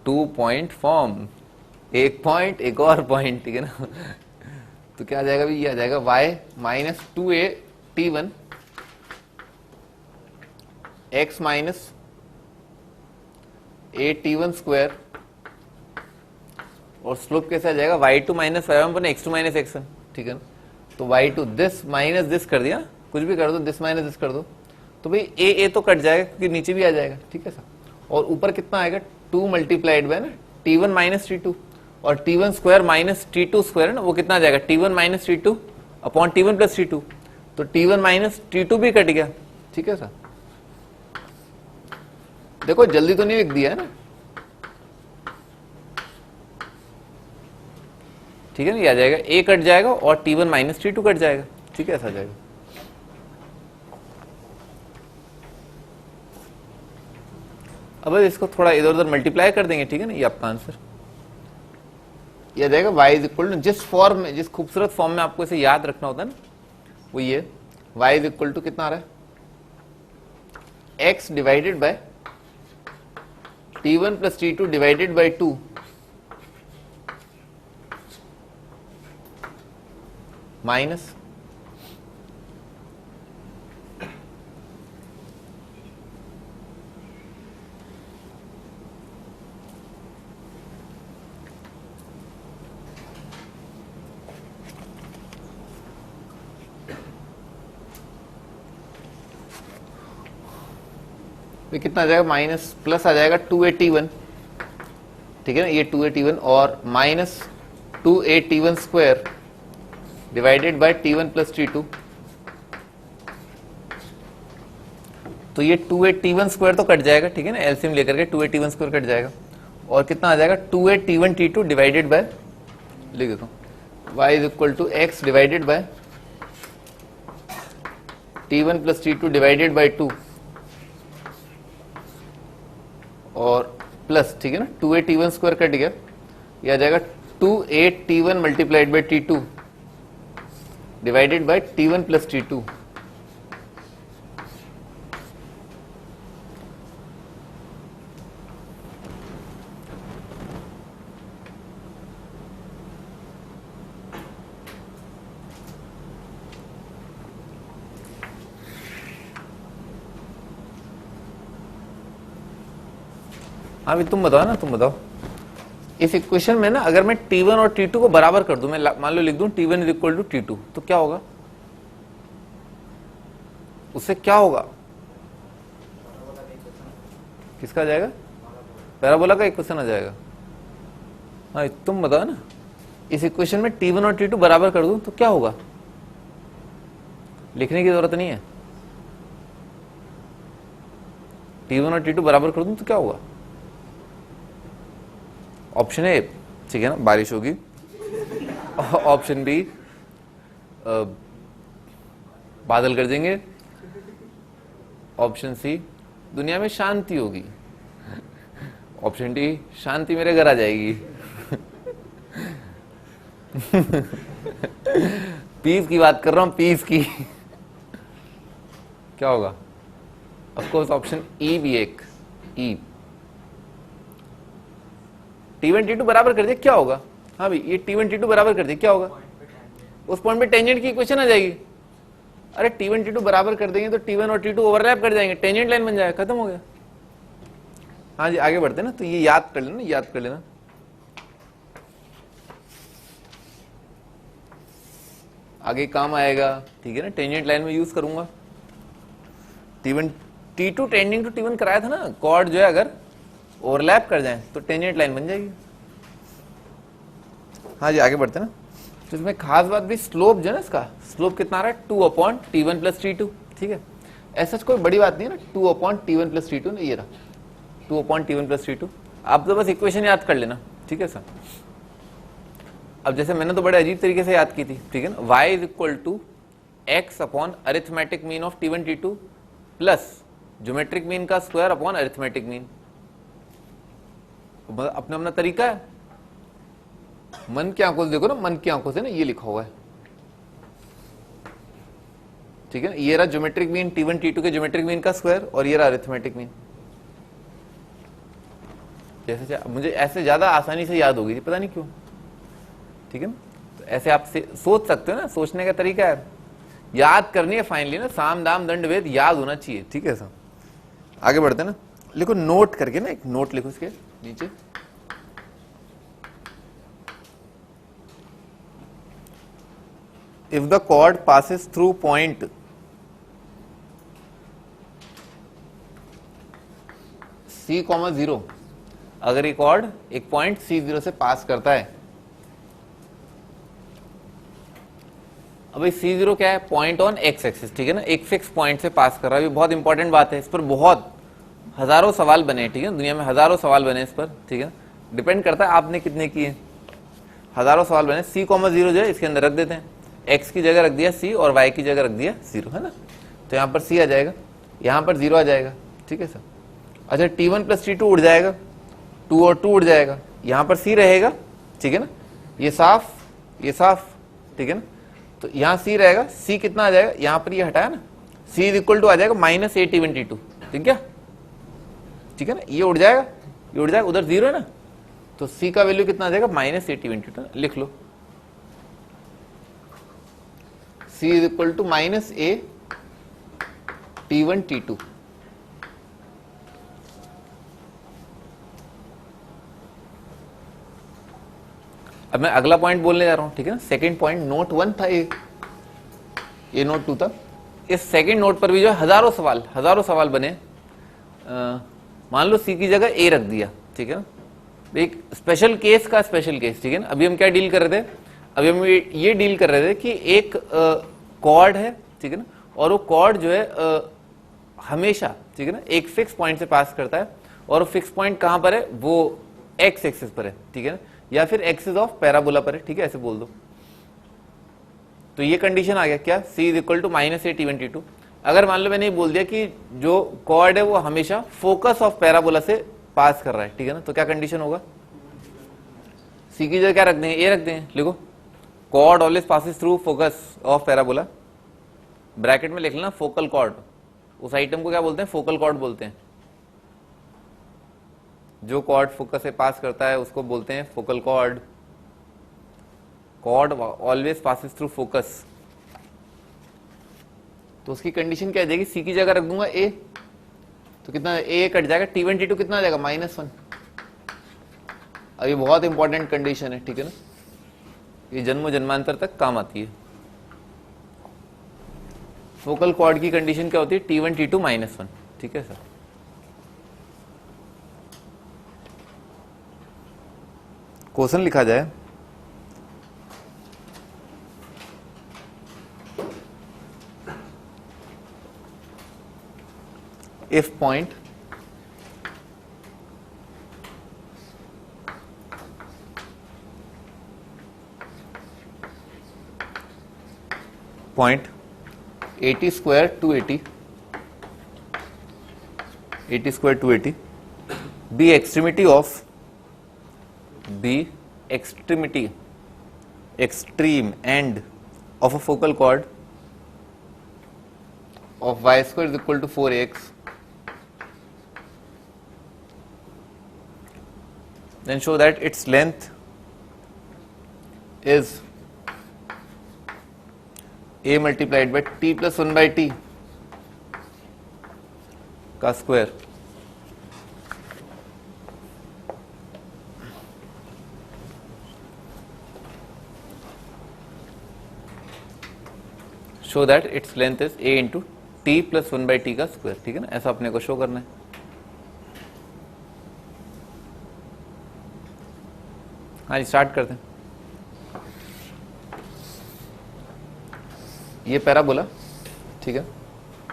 टू पॉइंट फॉर्म, एक पॉइंट एक और पॉइंट, ठीक है ना। तो क्या आ जाएगा भी, ये आ जाएगा y minus 2AT1 x minus 8T1², और स्लोप कैसे आ जाएगा, y2 minus y1 x2 minus x1, ठीक है ना। तो y2 दिस माइनस दिस कर दिया, कुछ भी कर दो, दिस माइनस दिस कर दो, तो भाई ए तो कट जाएगा क्योंकि नीचे भी आ जाएगा, ठीक है सर। और ऊपर कितना आएगा, 2 मल्टीप्लाइड बाय ना T1 माइनस T2, और T1² माइनस T2² है ना, वो कितना आ जाएगा, T1 minus T2 upon T1 plus T2, तो T1 माइनस T2 भी कट गया, ठीक है सर। देखो जल्दी तो नहीं लिख दिया है ना, ठीक है ना, ये आ जाएगा, ए कट जाएगा और T1 माइनस T2 कट जाएगा, ठीक है, ऐसा आ जाएगा। अब इसको थोड़ा इधर उधर मल्टीप्लाई कर देंगे, ठीक है ना, ये आपका आंसर ये आ जाएगा y इज इक्वल टू, जिस फॉर्म में, जिस खूबसूरत फॉर्म में आपको इसे याद रखना होता है ना, वो ये y इज इक्वल टू कितना आ रहा है, x divided by t1 plus t2 divided by 2 minus तो कितना आ जाएगा, माइनस प्लस आ जाएगा 2a_t1, ठीक है ना, ये 2a_t1 और minus 2a_t1 square divided by t1 plus t2, तो ये 2a_t1 स्क्वायर तो कट जाएगा, ठीक है ना, एलसीएम लेकर के 2a_t1 स्क्वायर कट जाएगा और कितना आ जाएगा 2a_t1 t2 डिवाइडेड बाय, लिख देता हूं, y is equal to x divided by t1 plus t2 divided by 2 और प्लस, ठीक है ना, 2a_t1 स्क्वायर कट गया, ये आ जाएगा 2a_t1 multiplied by t2 divided by t1 plus t2, हाँ भी तुम बताओ ना, तुम बताओ इस इक्वेशन में ना, अगर मैं t1 और t2 को बराबर कर दूं, मैं मान लो लिख दूं t1 is equal to t2, तो क्या होगा, उससे क्या होगा, किसका आ जाएगा, पैराबोला का इक्वेशन आ जाएगा। हाँ तुम बताओ ना, इस इक्वेशन में t1 और t2 बराबर कर दूं तो क्या होगा, लिखने की जरूरत नहीं है, t1 और t2 बराबर कर दूं तो क्या होगा, ऑप्शन ए, ठीक है ना, बारिश होगी, ऑप्शन बी बादल गरजेंगे, ऑप्शन सी दुनिया में शांति होगी, ऑप्शन डी शांति मेरे घर आ जाएगी। पीस की बात कर रहा हूं, पीस की। क्या होगा, ऑफ कोर्स ऑप्शन ई भी एक, ई, t1 t2 बराबर कर दिया क्या होगा, हाँ भाई ये t1 t2 बराबर कर दिया क्या होगा, उस पॉइंट पे टेंजेंट की इक्वेशन आ जाएगी, अरे t1 t2 बराबर कर देंगे तो t1 और t2 ओवरलैप कर जाएंगे, टेंजेंट लाइन बन जाएगा, खत्म हो गया। हाँ जी आगे बढ़ते ना, तो ये याद कर लेना, याद कर लेना, आगे काम आएगा, ठीक है ना, टेंजेंट लाइन में यूज करूंगा, t1 t2 tending to t1 कराया था ना, कॉर्ड जो है अगर ओवरलैप कर जाए तो टेंजेंट लाइन बन जाएगी। हाँ जी आगे बढ़ते ना, तो इसमें खास बात भी स्लोप जो है ना, इसका स्लोप कितना आ रहा है 2/t1 प्लस t2, ठीक है, ऐसा कोई बड़ी बात नहीं है ना, 2/t1 प्लस t2 ये रहा 2/t1 प्लस t2, आप तो बस इक्वेशन याद कर लेना, ठीक है सर। अब जैसे मैंने तो बड़े अजीब तरीके से याद की थी, ठीक है ना, y is equal to x upon arithmetic mean of t1 t2 plus geometric mean का स्क्वायर अपॉन अरिथमेटिक मीन, अपना अपना तरीका है, मन की आंखों से देखो ना, मन की आंखों से ना, ये लिखा हुआ है, ठीक है ना, ये रहा ज्योमेट्रिक मीन t1 t2 के ज्योमेट्रिक मीन का स्क्वायर और ये रहा अरिथमेटिक मीन, जैसे मुझे ऐसे ज्यादा आसानी से याद होगी, पता नहीं क्यों, ठीक है ना, तो ऐसे आप सोच सकते हो ना, सोचने का तरीका है, याद करनी है फाइनली ना, साम दाम दंड भेद याद होना चाहिए, ठीक है सर। आगे बढ़ते ना, लिखो नोट करके ना, एक नोट लिखो इसके नीचे, if the chord passes through point C,0, अगर ये कॉर्ड एक पॉइंट C0 से पास करता है, अब भाई C0 क्या है, पॉइंट ऑन एक्स एक्सिस, ठीक है ना, एक फिक्स पॉइंट से पास कर रहा है, ये बहुत इंपॉर्टेंट बात है, इस पर बहुत हजारों सवाल बने, ठीक है, दुनिया में हजारों सवाल बने इस पर, ठीक है, डिपेंड करता है आपने कितने किए, हजारों सवाल बने। C,0 जो है इसके अंदर रख देते हैं, x की जगह रख दिया C और y की जगह रख दिया 0, है ना, तो यहाँ पर C आ जाएगा, यहाँ पर 0 आ जाएगा, ठीक है सर, अच्छा T1 प्लस T2 उड़ जाएगा, 2 और 2 उड़ जाएगा, यहां पर C रहेगा, ठीक है ना, ये साफ, ठीक है ना, तो यहां C रहेगा, C कितना आ जाएगा, यहां पर ये हटाया ना, C इज इक्वल टू आ जाएगा माइनस ए T1 T2, ठीक है, ठीक है ना, ये उड़ जाएगा, उधर 0 है ना, तो C का वैल्यू कितना आ जाएगा, माइनस ए T1 T2, लिख लो, C is equal to minus a T1 T2। अब मैं अगला पॉइंट बोलने जा रहा हूं, ठीक है ना, सेकंड पॉइंट, नोट 1 था ये नोट 2 था। इस सेकंड नोट पर भी जो हजारों सवाल बने। मान लो सी की जगह ए रख दिया, ठीक है ना, एक स्पेशल केस, ठीक है ना। अभी हम क्या डील कर रहे थे, अभी हम ये डील कर रहे थे कि एक कॉर्ड है, ठीक है ना, और वो कॉर्ड जो है हमेशा, ठीक है ना, एक फिक्स पॉइंट से पास करता है, और फिक्स पॉइंट कहां पर है, वो एक्स एक्सिस पर है, ठीक है ना, या फिर एक्सिस ऑफ पैराबोला पर है, ठीक है, ऐसे बोल दो। तो ये कंडीशन आ गया क्या, C is equal to minus a T1 T2। अगर मान लो मैंने ये बोल दिया कि जो कॉर्ड है वो हमेशा फोकस ऑफ पैराबोला से पास कर रहा है, ठीक है ना, तो क्या कंडीशन होगा, C की जगह क्या रख देंगे, ए रख देंगे, लिखो chord always passes through focus of parabola, bracket में लिख लेना फोकल कॉर्ड, उस आइटम को क्या बोलते हैं, फोकल कॉर्ड बोलते हैं, जो कॉर्ड फोकस से पास करता है उसको बोलते हैं focal chord, chord always passes through focus. तो उसकी कंडीशन क्या आ जाएगी, सी की जगह रख दूंगा ए, तो कितना ए कट जाएगा, T1 T2 कितना आ जाएगा, -1। अब ये बहुत इंपॉर्टेंट कंडीशन है, ठीक है ना, ये जन्मों जन्मांतर तक काम आती है। फोकल कॉर्ड की कंडीशन क्या होती है, T1 T2 -1, ठीक है सर। क्वेश्चन लिखा जाए, if point point 80 square 280 be extreme end of a focal chord of y square is equal to 4x, then show that its length is a multiplied by t plus 1 by t का square. Show that its length is a into T plus 1 by T का square, ठीक है ना, ऐसा अपने को show करना है। हाँ जी, स्टार्ट करते हैं। ये पैराबोला, ठीक है,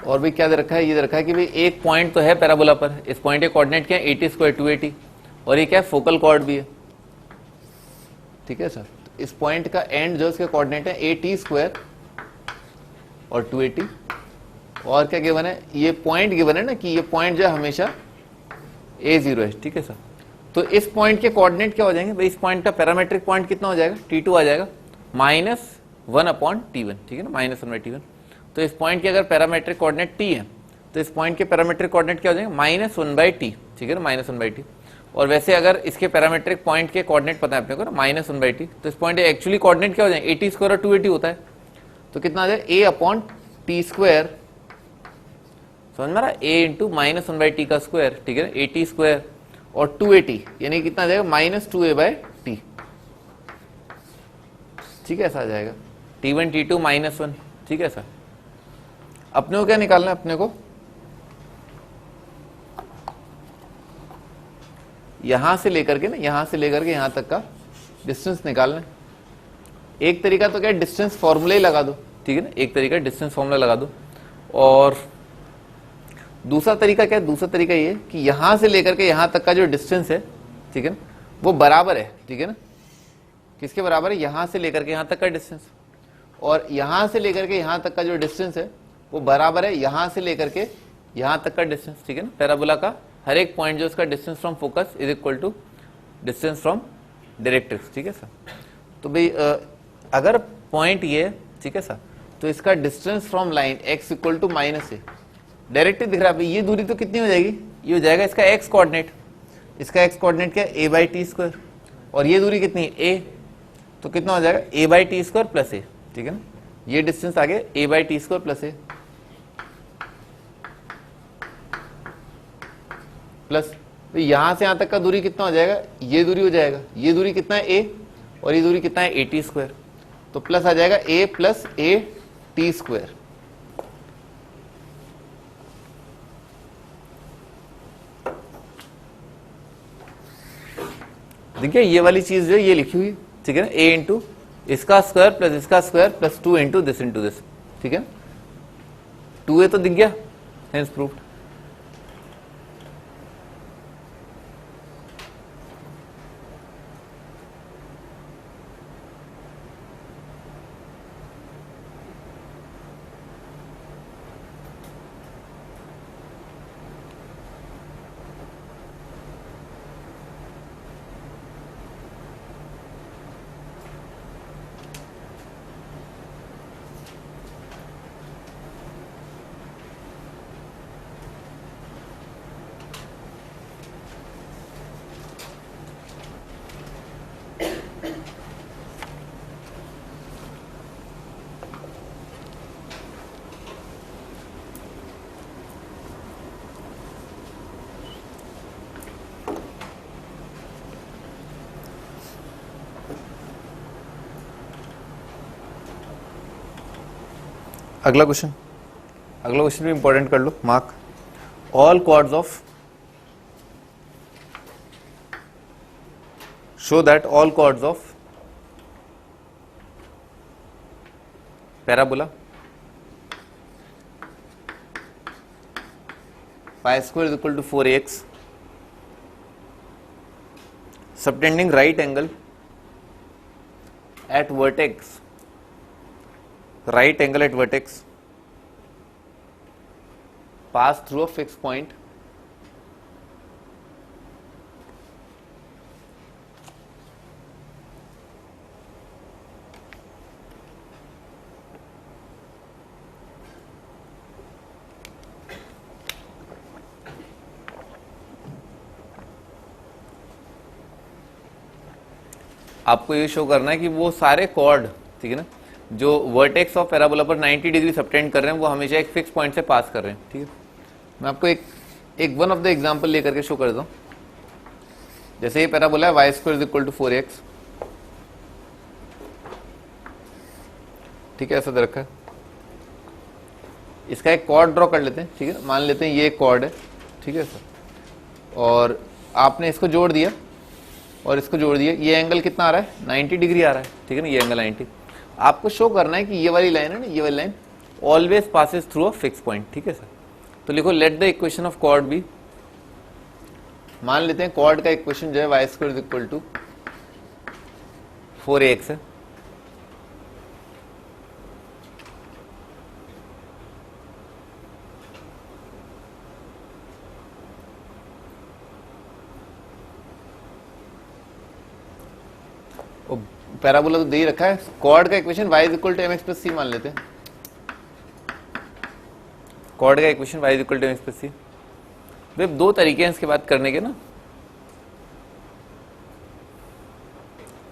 और भी क्या दे रखा है, ये दे रखा है कि भाई एक पॉइंट तो है पैराबोला पर, इस पॉइंट के कोऑर्डिनेट क्या है, 80 स्क्वायर 280, और ये क्या है, फोकल कॉर्ड भी है, ठीक है सर। तो इस पॉइंट का एंड जो इसके कोऑर्डिनेट है 80 स्क्वायर और 280, और क्या गिवन है, ये पॉइंट गिवन है ना कि ये पॉइंट जो है हमेशा A0 है, ठीक है सर। तो इस पॉइंट के कोऑर्डिनेट क्या हो जाएंगे भाई, इस पॉइंट का पैरामेट्रिक पॉइंट कितना हो जाएगा, T2 आ जाएगा, -1/T1, ठीक है ना, -1/T1। तो इस पॉइंट के अगर पैरामेट्रिक कोऑर्डिनेट T है, तो इस पॉइंट के पैरामेट्रिक कोऑर्डिनेट क्या हो जाएंगे, -1/T, ठीक है ना, -1/T। और वैसे अगर इसके पैरामेट्रिक पॉइंट के कोऑर्डिनेट पता है अपने को ना, -1/T, तो इस पॉइंट एक्चुअली कोऑर्डिनेट क्या हो जाएंगे, 80 स्क्वायर और 280 होता है, तो कितना आ जाएगा, A/T स्क्वायर, समझ में आ रहा, A इंटू -1/T का स्क्वायर, ठीक है ना, 80 स्क्वायर और 280 यानी कितना आ जाएगा, -2A/T, ठीक है, ऐसा आ जाएगा, T1 T2 -1, ठीक है सर। अपने को क्या निकालना है, अपने को यहां से लेकर के ना, यहां से लेकर के यहां तक का डिस्टेंस निकालना है। एक तरीका तो क्या है, डिस्टेंस फॉर्मूला ही लगा दो, ठीक है ना, एक तरीका डिस्टेंस फॉर्मूला लगा दो। और दूसरा तरीका क्या है, दूसरा तरीका ये कि यहां से लेकर के यहां तक का जो डिस्टेंस है, ठीक है ना, वो बराबर है, ठीक है ना, किसके बराबर है, यहां से लेकर के यहां तक का डिस्टेंस, और यहां से लेकर के यहां तक का जो डिस्टेंस है वो बराबर है यहां से लेकर के यहां तक का डिस्टेंस, ठीक है ना, पैराबोला का हर एक पॉइंट जो उसका distance from focus is equal to distance from directrix, ठीक है सर। तो भाई अगर पॉइंट ये है, ठीक है सर, तो इसका distance from line x equal to minus a, directly दिख रहा है। ये दूरी तो कितनी हो जाएगी, ये हो जाएगा इसका x कोऑर्डिनेट, इसका x कोऑर्डिनेट क्या है a/t², और ये दूरी कितनी है a, तो कितना हो जाएगा a/t² प्लस a, ठीक है ना। ये डिस्टेंस आ गया a/t² प्लस a प्लस, तो यहां से यहां तक का दूरी कितना हो जाएगा, ये दूरी हो जाएगा, ये दूरी कितना है a, और ये दूरी कितना है a/t², तो प्लस आ जाएगा a प्लस a/t²। देखिए ये वाली चीज जो है ये लिखी हुई, ठीक है ना, a इंटू इसका स्क्वायर प्लस इसका स्क्वायर प्लस 2 इंटू दिस, ठीक है। 2a तो दिख गया, हेंस प्रूव्ड। अगला क्वेश्चन भी इंपॉर्टेंट कर लो, mark all chords of, show that all chords of parabola π² is equal to 4ax subtending right angle at vertex, right angle at vertex pass through a fixed point आपको ये show करना है कि वो सारे कॉर्ड, ठीक है ना, जो वर्टेक्स ऑफ पैराबोला पर 90 डिग्री सबटेंड कर रहे हैं वो हमेशा एक फिक्स पॉइंट से पास कर रहे हैं, ठीक है। मैं आपको एक वन ऑफ द एग्जांपल लेकर के शो कर दूं। जैसे ये पैराबोला है y² is equal to 4x, ठीक है, ऐसा दे रखा है। इसका एक कॉर्ड ड्रॉ कर लेते हैं, ठीक है, मान लेते हैं ये एक कॉर्ड है, ठीक है सर, और आपने इसको जोड़ दिया और इसको जोड़ दिया, ये एंगल कितना आ रहा है 90 डिग्री आ रहा है, ठीक है ना, ये एंगल 90। आपको शो करना है कि ये वाली लाइन है ना, ये वाली line always passes through a fix point, ठीक है सर। तो लिखो let the equation of chord be, मान लेते हैं कॉर्ड का इक्वेशन जो है y² is equal to 4ax है, पैराबोला तो दे ही रखा है। कॉर्ड का equation y is equal to mx plus c मान लेते हैं, कॉर्ड का equation y is equal to mx plus c। वे दो तरीके हैं इसके बात करने के ना,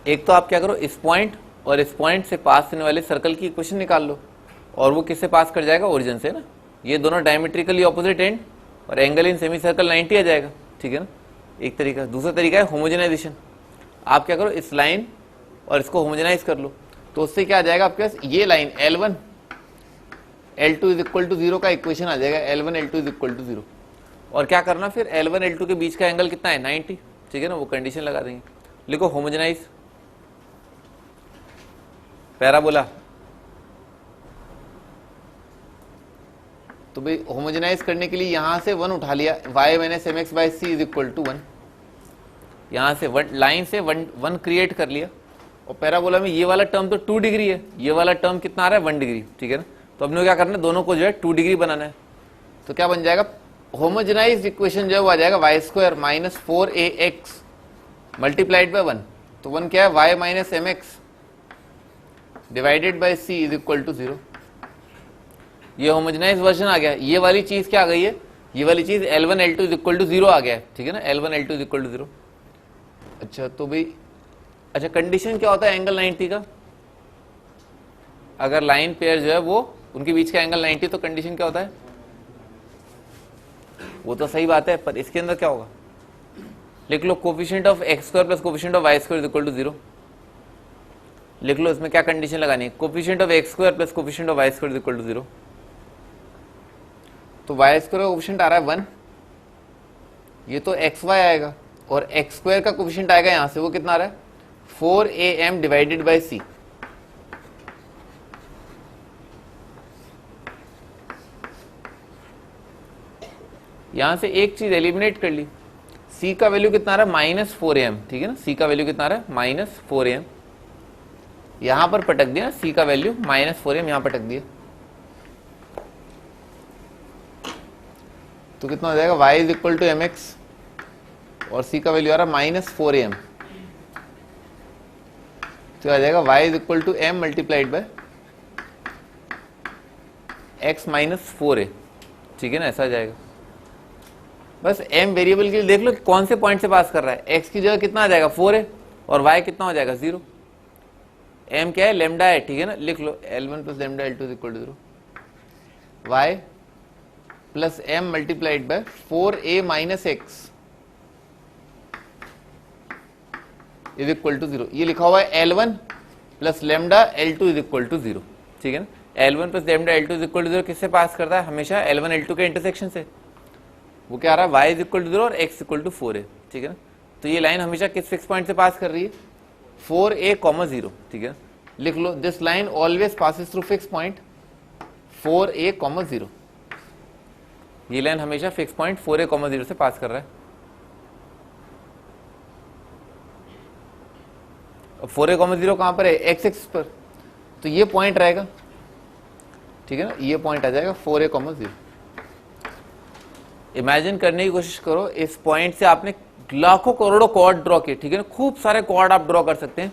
एक तो आप क्या करो, इस पॉइंट और इस पॉइंट से पास होने वाले सर्कल की इक्वेशन निकाल लो, और वो किससे पास कर जाएगा, ओरिजिन से ना। ये दोनों डायमेट्रिकली ऑपोजिट एंड और एंगल इन सेमी सर्कल 90 आ जाएगा, ठीक है ना, एक तरीका। दूसरा तरीका है होमोजेनाइजेशन। आप क्या करो, इस लाइन और इसको होमोजेनाइज कर लो, तो उससे क्या आ जाएगा आपके पास, ये line L1 L2 is equal to 0 का इक्वेशन आ जाएगा, L1 L2 is equal to 0। और क्या करना फिर, L1 L2 के बीच का एंगल कितना है 90, ठीक है ना, वो कंडीशन लगा देंगे। लिखो होमोजेनाइज पैराबोला, तो भाई होमोजेनाइज करने के लिए यहां से 1 उठा लिया, y minus mx by c is equal to 1, यहां से लाइन से 1 क्रिएट कर लिया। और पैराबोला में ये वाला टर्म तो 2 डिग्री है, ये वाला टर्म कितना आ रहा है 1 डिग्री, ठीक है ना। तो अपने को क्या करना है, दोनों को जो है 2 डिग्री बनाना है। तो क्या बन जाएगा, होमोजेनाइज्ड इक्वेशन जो है वो आ जाएगा y square minus 4ax multiplied by 1, तो 1 क्या है, y minus m x divided by c is equal to 0। ये होमोजेनाइज्ड वर्जन आ गया। ये वाली चीज क्या आ गई है, ये वाली चीज L1 L2 is equal to 0 आ गया है, ठीक है ना, L1 L2 is equal to 0। अच्छा तो भाई, अच्छा कंडीशन क्या होता है एंगल 90 का, अगर लाइन पेयर जो है वो उनके बीच का एंगल 90, तो कंडीशन क्या होता है, वो तो सही बात है, पर इसके अंदर क्या होगा, लिख लो coefficient of x square plus coefficient of y square is equal to 0। लिख लो इसमें क्या कंडीशन लगानी है, coefficient of x square plus coefficient of y square is equal to 0। तो वाई स्क्वायर का कोफिशिएंट आ रहा है 1, ये तो एक्स वाई आएगा, और एक्स स्क्वायर का कोफिशिएंट आएगा यहां से, वो कितना आ रहा है 4am डिवाइडेड बाय c। यहां से एक चीज एलिमिनेट कर ली, c का वैल्यू कितना आ रहा है माइनस 4am, ठीक है ना, c का वैल्यू कितना आ रहा है माइनस 4am, यहां पर पटक दिया c का वैल्यू माइनस 4am यहां पटक दिया, तो कितना हो जाएगा y is equal to m x, और c का वैल्यू आ रहा है माइनस 4am, तो आ जाएगा y is equal to m multiplied by x minus 4a, ठीक है ना, ऐसा आ जाएगा। बस m वेरिएबल के लिए देख लो कौन से पॉइंट से पास कर रहा है, x की जगह कितना आ जाएगा 4a, और y कितना हो जाएगा 0। m क्या है, लेमडा है, ठीक है ना, लिख लो L1 plus lambda L2 is equal to 0, y plus m multiplied by 4a minus x is equal to 0। ये लिखा हुआ है L1 plus lambda L2 is equal to 0, ठीक है ना। L1 plus lambda L2 is equal to 0 किससे पास करता है, हमेशा L1 L2 के इंटरसेक्शन से, वो क्या आ रहा है y इज इक्वल टू 0 और x इक्वल टू 4a, ठीक है ना। तो ये लाइन हमेशा किस फिक्स पॉइंट से पास कर रही है 4a, 0, ठीक है। लिख लो this line always passes through fix point 4a, 0। ये लाइन हमेशा फिक्स पॉइंट 4a, 0 से पास कर रहा है। अब 4a, 0 कहां पर है, एक्स एक्सिस पर, तो ये पॉइंट रहेगा, ठीक है ना, ये पॉइंट आ जाएगा 4a, 0। इमेजिन करने की कोशिश करो, इस पॉइंट से आपने लाखों करोड़ों कॉर्ड ड्रॉ किए, ठीक है ना, खूब सारे कॉर्ड आप ड्रॉ कर सकते हैं,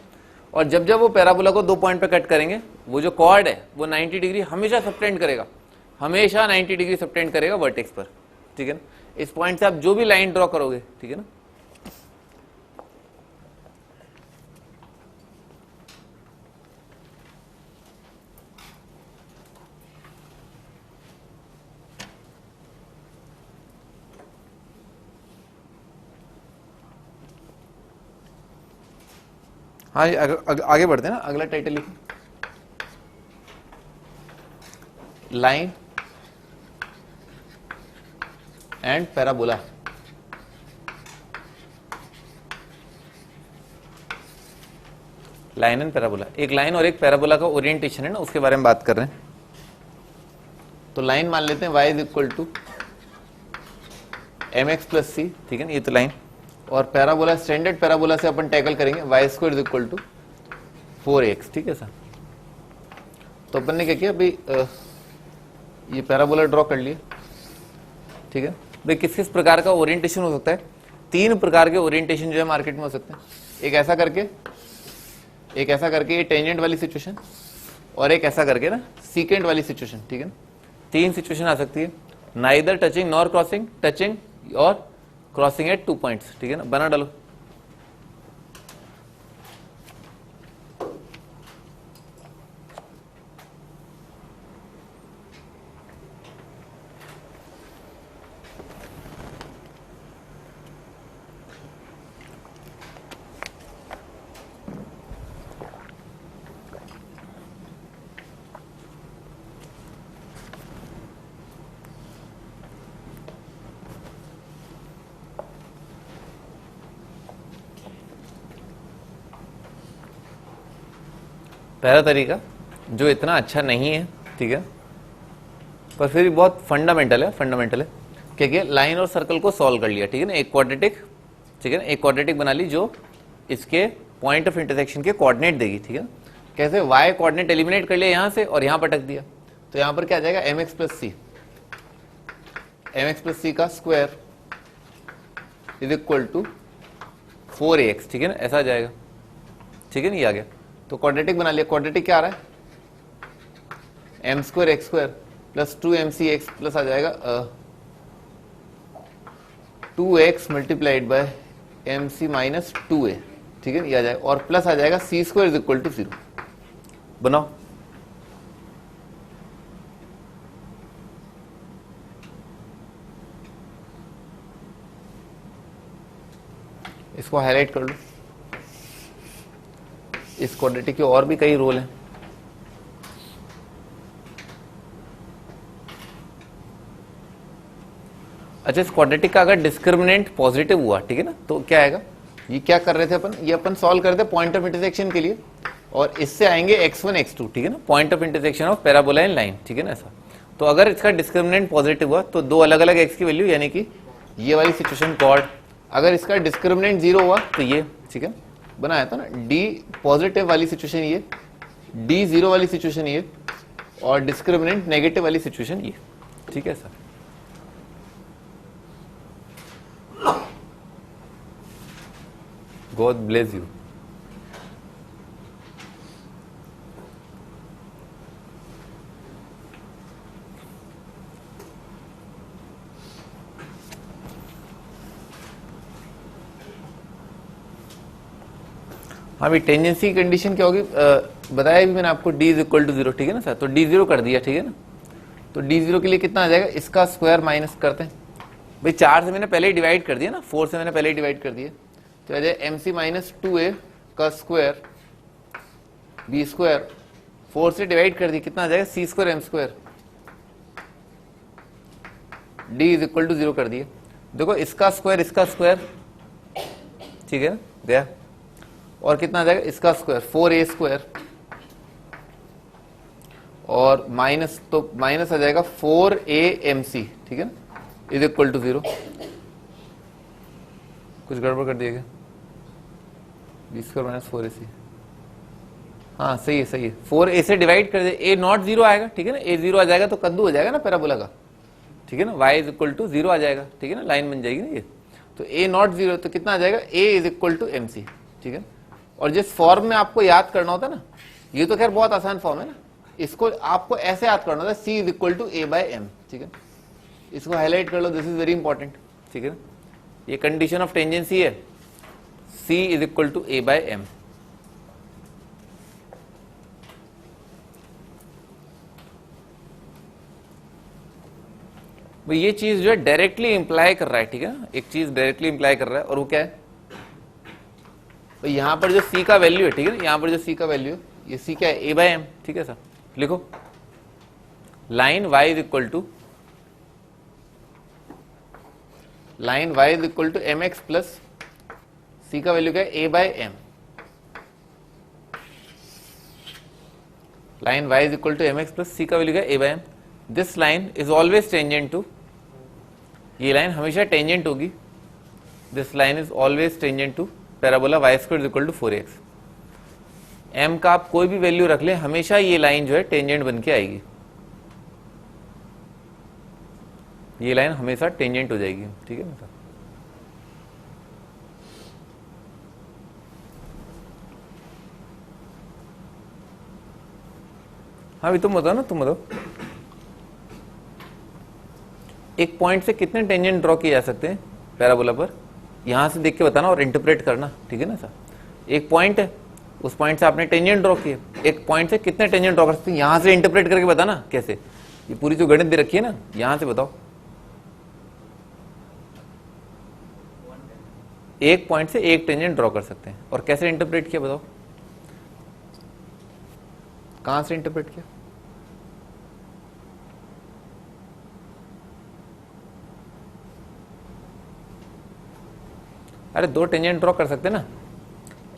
और जब जब वो पैराबोला को 2 पॉइंट पे कट करेंगे, वो जो कॉर्ड है वो 90 डिग्री हमेशा सबटेंड करेगा, हमेशा 90 डिग्री सबटेंड करेगा वर्टेक्स पर, ठीक है ना। इस पॉइंट से आप जो भी लाइन ड्रॉ करोगे, ठीक है ना, हाँ जी, आगे बढ़ते हैं ना, अगला टाइटल लिखिए, line and parabola. Line and parabola, एक लाइन और एक पैराबोला का ओरिएंटेशन है ना, उसके बारे में बात कर रहे हैं। तो लाइन मान लेते हैं y is equal to m x plus c, ठीक है ना, ये तो लाइन, और पैराबोला स्टैंडर्ड पैराबोला से अपन टैकल करेंगे y square is equal to 4x, ठीक है सर। तो अपन ने क्या किया भाई, ये पैराबोला ड्रॉ कर लिया, ठीक है भाई। किस किस प्रकार का ओरिएंटेशन हो सकता है, 3 प्रकार के ओरिएंटेशन जो है मार्केट में हो सकते हैं, एक ऐसा करके ये टेंजेंट वाली सिचुएशन, और एक ऐसा करके ना सीकेंट वाली सिचुएशन, ठीक है ना। 3 सिचुएशन आ सकती है, neither touching nor crossing, touching और क्रॉसिंग एट 2 पॉइंट्स, ठीक है ना, बना डालो। पहला तरीका जो इतना अच्छा नहीं है, ठीक है, पर फिर भी बहुत फंडामेंटल है, क्योंकि लाइन और सर्कल को सॉल्व कर लिया, ठीक है ना, एक क्वाड्रेटिक, ठीक है ना, एक क्वाड्रेटिक बना ली जो इसके पॉइंट ऑफ इंटरसेक्शन के कोऑर्डिनेट देगी, ठीक है ना। कैसे, y कोऑर्डिनेट एलिमिनेट कर लिया यहां से और यहां पटक दिया, तो यहां पर क्या आ जाएगा mx प्लस सी, mx प्लस सी का square is equal to 4ax, ठीक है ना, ऐसा आ जाएगा, ठीक है ना, ये आ गया। तो क्वाड्रेटिक बना लिया। क्वाड्रेटिक क्या आ रहा है, m square x square plus 2mc x plus आ जाएगा 2x multiplied by mc minus 2a, ठीक है, ये आ जाएगा, और प्लस आ जाएगा सी स्क्वायर इज इक्वल टू 0। बनाओ, इसको हाईलाइट कर लो। इस क्वाड्रेटिक के और भी कई रोल हैं। अच्छा, इस क्वाड्रेटिक का अगर डिस्क्रिमिनेंट पॉजिटिव हुआ, ठीक है ना, तो क्या आएगा, ये क्या कर रहे थे अपन, ये अपन सॉल्व कर रहे थे पॉइंट ऑफ इंटरसेक्शन के लिए, और इससे आएंगे x1 x2, ठीक है ना, point of intersection of parabola and line, ठीक है ना, ऐसा। तो अगर इसका डिस्क्रिमिनेंट पॉजिटिव हुआ तो दो अलग अलग x की वैल्यू, यानी कि ये वाली सिचुएशन कॉर्ड। अगर इसका डिस्क्रिमिनेंट 0 हुआ तो ये, ठीक है, बनाया था ना, d पॉजिटिव वाली सिचुएशन ये, d 0 वाली सिचुएशन ये, और डिस्क्रिमिनेंट नेगेटिव वाली सिचुएशन ये, ठीक है सर। God bless you. हाँ भी टेंजेंसी की कंडीशन क्या होगी, बताया भी मैंने आपको, d इज इक्वल टू 0, ठीक है ना सर। तो d 0 कर दिया, ठीक है ना, तो d 0 के लिए कितना आ जाएगा, इसका स्क्वायर माइनस करते हैं भाई, 4 से मैंने पहले ही डिवाइड कर दिया ना, 4 से मैंने पहले ही डिवाइड कर दिया, तो आ जाए mc माइनस 2a का स्क्वायर b स्क्वायर, 4 से डिवाइड कर दिया, कितना आ जाएगा, c square m square, d is equal to 0 कर दिया। देखो इसका स्क्वायर, ठीक है ना, गया, और कितना आ जाएगा, इसका स्क्वायर 4a स्क्वायर, और माइनस, तो माइनस आ जाएगा 4amc, ठीक है ना, इज इक्वल टू 0। कुछ गड़बड़ कर दिया क्या, बी स्क्वायर माइनस 4ac, हाँ सही है, सही है, 4a से डिवाइड कर दे, a नॉट 0 आएगा, ठीक है ना, a 0 आ जाएगा तो कद्दू हो जाएगा ना पैराबोला का, ठीक है ना, y इज इक्वल टू 0 आ जाएगा, ठीक है ना, लाइन बन जाएगी ना ये। तो a नॉट 0 तो कितना आ जाएगा, a is equal to mc, ठीक है। और जिस फॉर्म में आपको याद करना होता है ना, ये तो खैर बहुत आसान फॉर्म है ना, इसको आपको ऐसे याद करना होता है, c is equal to a by m, ठीक है, इसको हाईलाइट कर लो, दिस इज वेरी इंपॉर्टेंट, ठीक है ना, ये कंडीशन ऑफ टेंजेंसी है, c is equal to a by m। भाई ये चीज जो है डायरेक्टली इंप्लाई कर रहा है, ठीक है ना, एक चीज डायरेक्टली इंप्लाई कर रहा है, और वो क्या है, तो यहां पर जो c का वैल्यू है, ठीक है ना, यहां पर जो c का वैल्यू है, ये c क्या है, a बाय m, ठीक है सर। लिखो line y is equal to, line y is equal to mx plus c का वैल्यू क्या है, a by m, line y is equal to mx plus c का वैल्यू क्या है, a by m। This line is always tangent to, ये line हमेशा tangent होगी, this line is always tangent to parabola y square is equal to 4x। m का आप कोई भी वैल्यू रख ले, हमेशा ये लाइन जो है टेंजेंट बन के आएगी, ये लाइन हमेशा टेंजेंट हो जाएगी, ठीक है ना सर। हाँ भी तुम बताओ ना, तुम बताओ एक पॉइंट से कितने टेंजेंट ड्रॉ किए जा सकते हैं पैराबोला पर, यहां से देख के बताना और इंटरप्रेट करना, ठीक है ना सर। एक पॉइंट है, उस पॉइंट से आपने टेंजेंट ड्रॉ किए, एक पॉइंट से कितने टेंजेंट ड्रॉ कर सकते हैं, यहां से इंटरप्रेट करके बताना कैसे, ये पूरी जो गणित दे रखी है ना, यहां से बताओ। एक पॉइंट से एक टेंजेंट ड्रॉ कर सकते हैं, और कैसे इंटरप्रेट किया बताओ, कहां से इंटरप्रेट किया, अरे दो टेंजेंट ड्रॉ कर सकते हैं ना,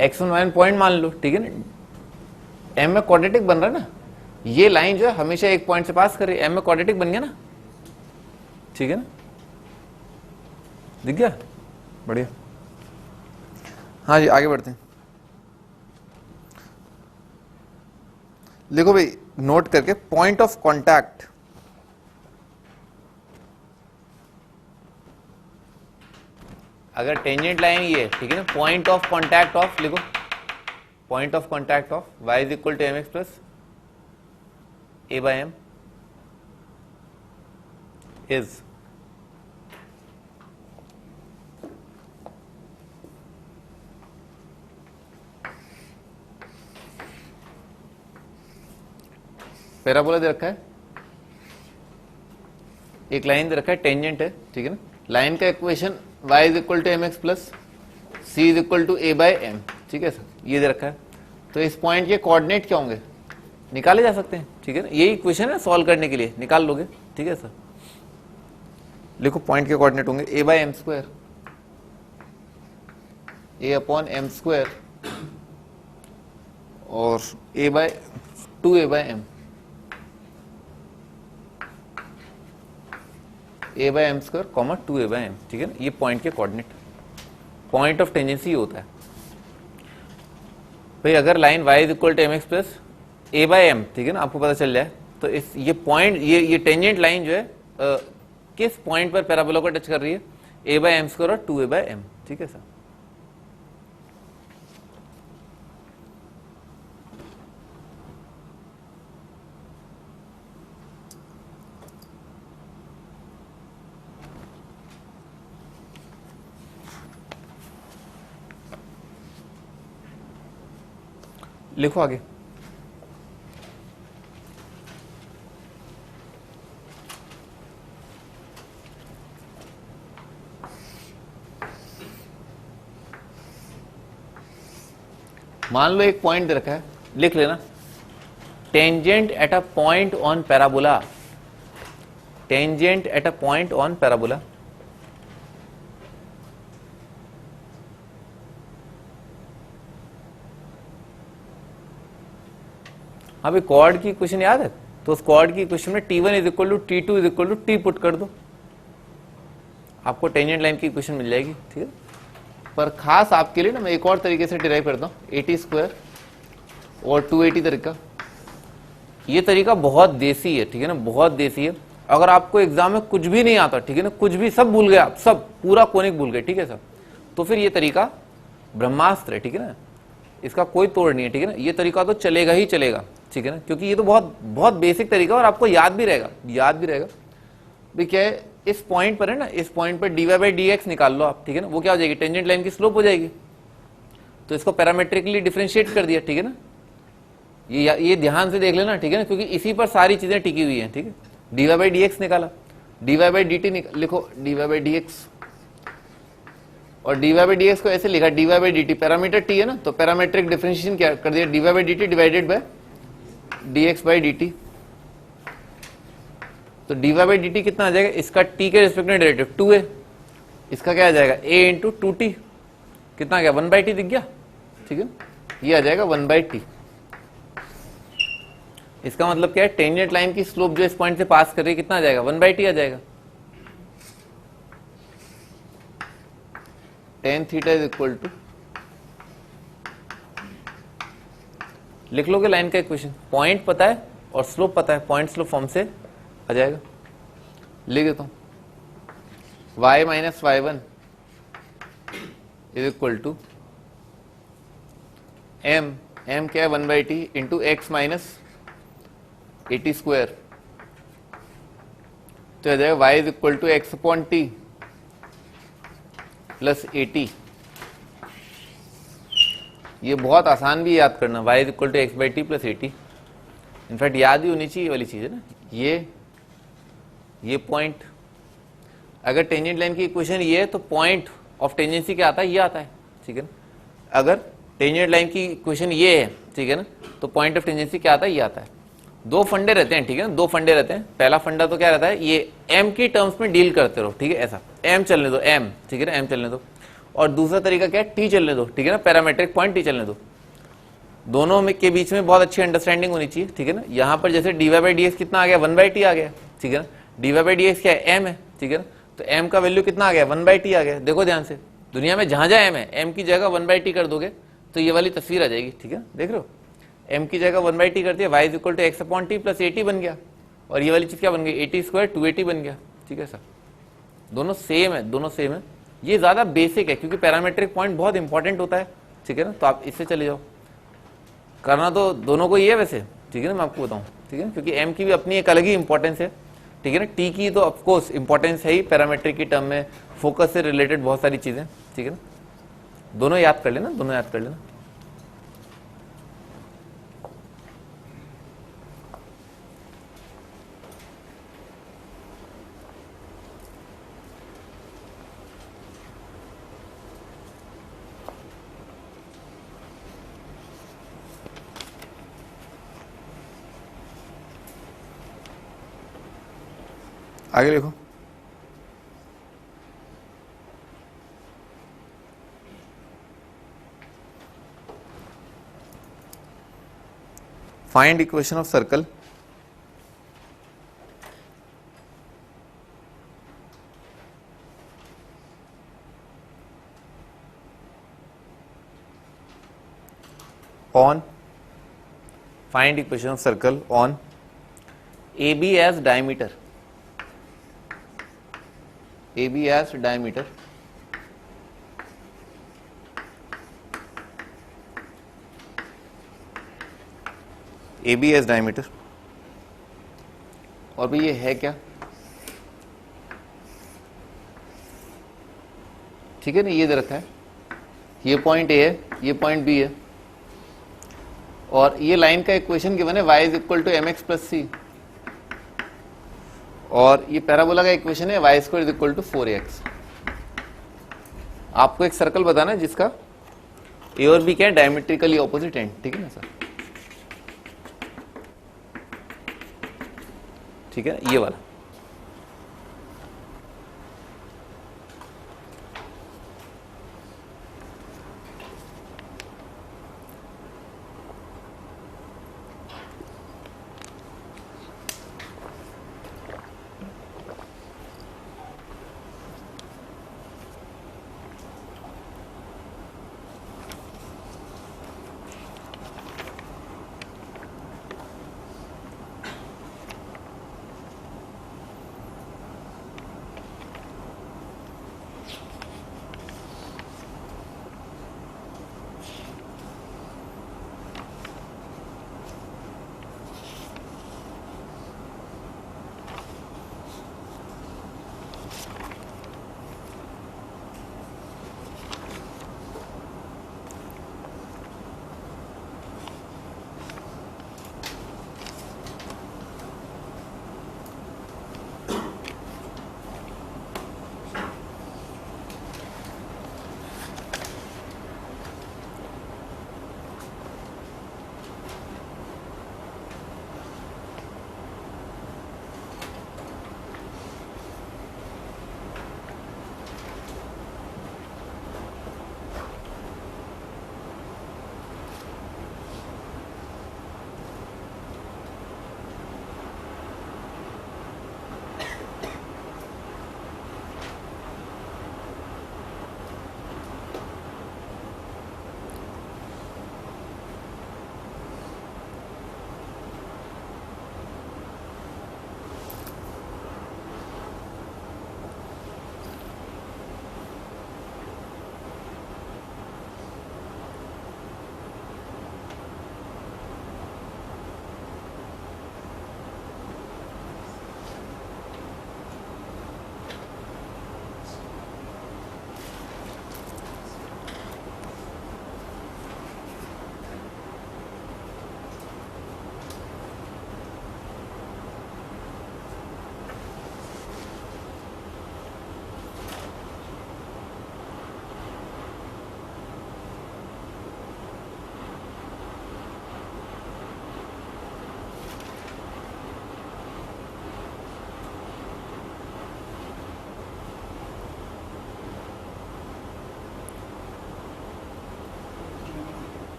x1 y1 पॉइंट मान लो, ठीक है ना, m में क्वाड्रेटिक बन रहा है ना, ये लाइन जो है हमेशा एक पॉइंट से पास कर रही है, m में क्वाड्रेटिक बन गया ना, ठीक है ना, दिख गया, बढ़िया। हाँ जी आगे बढ़ते हैं, देखो भाई नोट करके, पॉइंट ऑफ कॉन्टैक्ट अगर टेंजेंट लाइन ये है, ठीक है ना, पॉइंट ऑफ कॉन्टैक्ट ऑफ, लिखो point of contact of y is equal to mx plus a by m is parabola दे रखा है, एक लाइन दे रखा है, टेंजेंट है, ठीक है ना, लाइन का equation y is equal to mx plus c is equal to a by m, ठीक है सर, ये दे रखा है। तो इस पॉइंट के कोऑर्डिनेट क्या होंगे, निकाले जा सकते हैं, ठीक है ना, यही इक्वेशन है सॉल्व करने के लिए, निकाल लोगे, ठीक है सर। लिखो पॉइंट के कोऑर्डिनेट होंगे a by m square, a upon m square और a by 2a by m, a by m square comma 2a by m, ठीक है ना, ये पॉइंट के कोऑर्डिनेट, पॉइंट ऑफ टेंजेंसी होता है भाई। अगर line y is equal to mx plus a by m, ठीक है ना, आपको पता चल जाए तो इस ये पॉइंट ये टेंजेंट लाइन जो है किस पॉइंट पर पैराबोला को टच कर रही है, a बाय m स्क्वायर और 2a बाय m, ठीक है सर। लिखो आगे, मान लो एक पॉइंट दे रखा है, लिख लेना tangent at a point on parabola, tangent at a point on parabola, हाँ भाई कॉर्ड की इक्वेशन याद है, तो उस कॉर्ड की इक्वेशन में T1 is equal to T2 is equal to T put कर दो, आपको टेंजेंट लाइन की इक्वेशन मिल जाएगी, ठीक है। पर खास आपके लिए ना मैं एक और तरीके से डिराइव करता हूँ, 80 स्क्वायर और 280 तरीका, ये तरीका बहुत देसी है, ठीक है ना, बहुत देसी है। अगर आपको एग्जाम में कुछ भी नहीं आता, ठीक है ना, कुछ भी सब भूल गए आप, सब पूरा कोनिक भूल गए, ठीक है सर, तो फिर ये तरीका ब्रह्मास्त्र है, ठीक है ना, इसका कोई तोड़ नहीं है, ठीक है ना, ये तरीका तो चलेगा ही चलेगा, ठीक है ना, क्योंकि ये तो बहुत बहुत बेसिक तरीका और आपको याद भी रहेगा, याद भी रहेगा। भी क्या है, इस पॉइंट पर है ना, इस पॉइंट पर dy बाई dx निकाल लो आप, ठीक है ना, वो क्या हो जाएगी, टेंजेंट लाइन की स्लोप हो जाएगी, तो इसको पैरामेट्रिकली डिफरेंशिएट कर दिया, ठीक है ना, ये ध्यान से देख लेना, ठीक है ना, क्योंकि इसी पर सारी चीजें टिकी हुई हैं, ठीक है। dy बाई dx निकाला, dy बाई dt लिखो, dy बाई dx, और dy बाई dx को ऐसे लिखा dy by dt, parameter t है ना, तो पैरामेट्रिक डिफरेंशिएशन क्या कर दिया, dy by dt divided by dx by dt, तो dy बाई dt कितना आ जाएगा, इसका t के रिस्पेक्ट में डेरिवेटिव 2 है, इसका क्या आ जाएगा a इंटू 2t, कितना आ गया 1 बाई टी दिख गया, ठीक है, ये आ जाएगा 1 बाई टी। इसका मतलब क्या है, टेंजेंट लाइन की स्लोप जो इस पॉइंट से पास कर रही है कितना आ जाएगा, 1 बाई टी आ जाएगा। tan theta is equal to, लिख लोगे लाइन का इक्वेशन, पॉइंट पता है और स्लोप पता है, पॉइंट स्लोप फॉर्म से आ जाएगा, लिख देता हूं, y minus y1 is equal to m क्या है 1 by t into x minus 80 square, तो आ जाएगा y is equal to x upon t plus 80। ये बहुत आसान भी याद करना, y is equal to x by t plus 80, in fact याद ही होनी चाहिए वाली चीज है ना, ये पॉइंट, अगर टेंजेंट लाइन की इक्वेशन ये है तो पॉइंट ऑफ टेंजेंसी क्या आता है, ये आता है, ठीक है ना, अगर टेंजेंट लाइन की इक्वेशन ये है, ठीक है ना, तो पॉइंट ऑफ टेंजेंसी क्या आता है, ये आता है। दो फंडे रहते हैं, ठीक है ना, दो फंडे रहते हैं, पहला फंडा तो क्या रहता है, ये m की टर्म्स में डील करते रहो, ठीक है, ऐसा m चलने दो, m, ठीक है ना, m चलने दो, और दूसरा तरीका क्या है, t चलने दो, ठीक है ना, पैरामेट्रिक पॉइंट t चलने दो, दोनों में के बीच में बहुत अच्छी अंडरस्टैंडिंग होनी चाहिए, ठीक है ना। यहाँ पर जैसे dy बाई dx कितना आ गया, 1 बाई टी आ गया, ठीक है ना, dy बाई dx क्या है, m है, ठीक है ना, तो m का वैल्यू कितना आ गया, 1 बाई टी आ गया। देखो ध्यान से, दुनिया में जहां जहां m है, m की जगह 1 बाई टी कर दोगे तो ये वाली तस्वीर आ जाएगी, ठीक है, देख रहे हो, m की जगह 1 बाई टी करती है, y is equal to x upon t plus 80 बन गया, और ये वाली चीज क्या बन गई, 80 स्क्वायर 280 बन गया, ठीक है सर, दोनों सेम है, दोनों सेम है, ये ज्यादा बेसिक है क्योंकि पैरामीट्रिक पॉइंट बहुत इंपॉर्टेंट होता है, ठीक है ना। तो आप इससे चले जाओ, करना तो दोनों को ही है वैसे, ठीक है ना, मैं आपको बताऊं, ठीक है ना, क्योंकि एम की भी अपनी एक अलग ही इंपॉर्टेंस है, ठीक है ना। टी की तो ऑफकोर्स इंपॉर्टेंस है ही पैरामीट्रिक की टर्म में, फोकस से रिलेटेड बहुत सारी चीजें, ठीक है ना। दोनों याद कर लेना, दोनों याद कर लेना। आगे लिखो। Find equation of circle on find equation of circle on AB as diameter, AB as diameter, AB as diameter, और भी ये है क्या, ठीक है ना, ये दे रखा है, ये पॉइंट ए है, ये पॉइंट बी है, और ये लाइन का इक्वेशन गिवन है y is equal to m x plus c, और ये पैराबोला का इक्वेशन है y square is equal to 4x। आपको एक सर्कल बताना है जिसका ए और बी क्या है, डायमेट्रिकली ऑपोजिट एंड, ठीक है ना सर, ठीक है, ये वाला।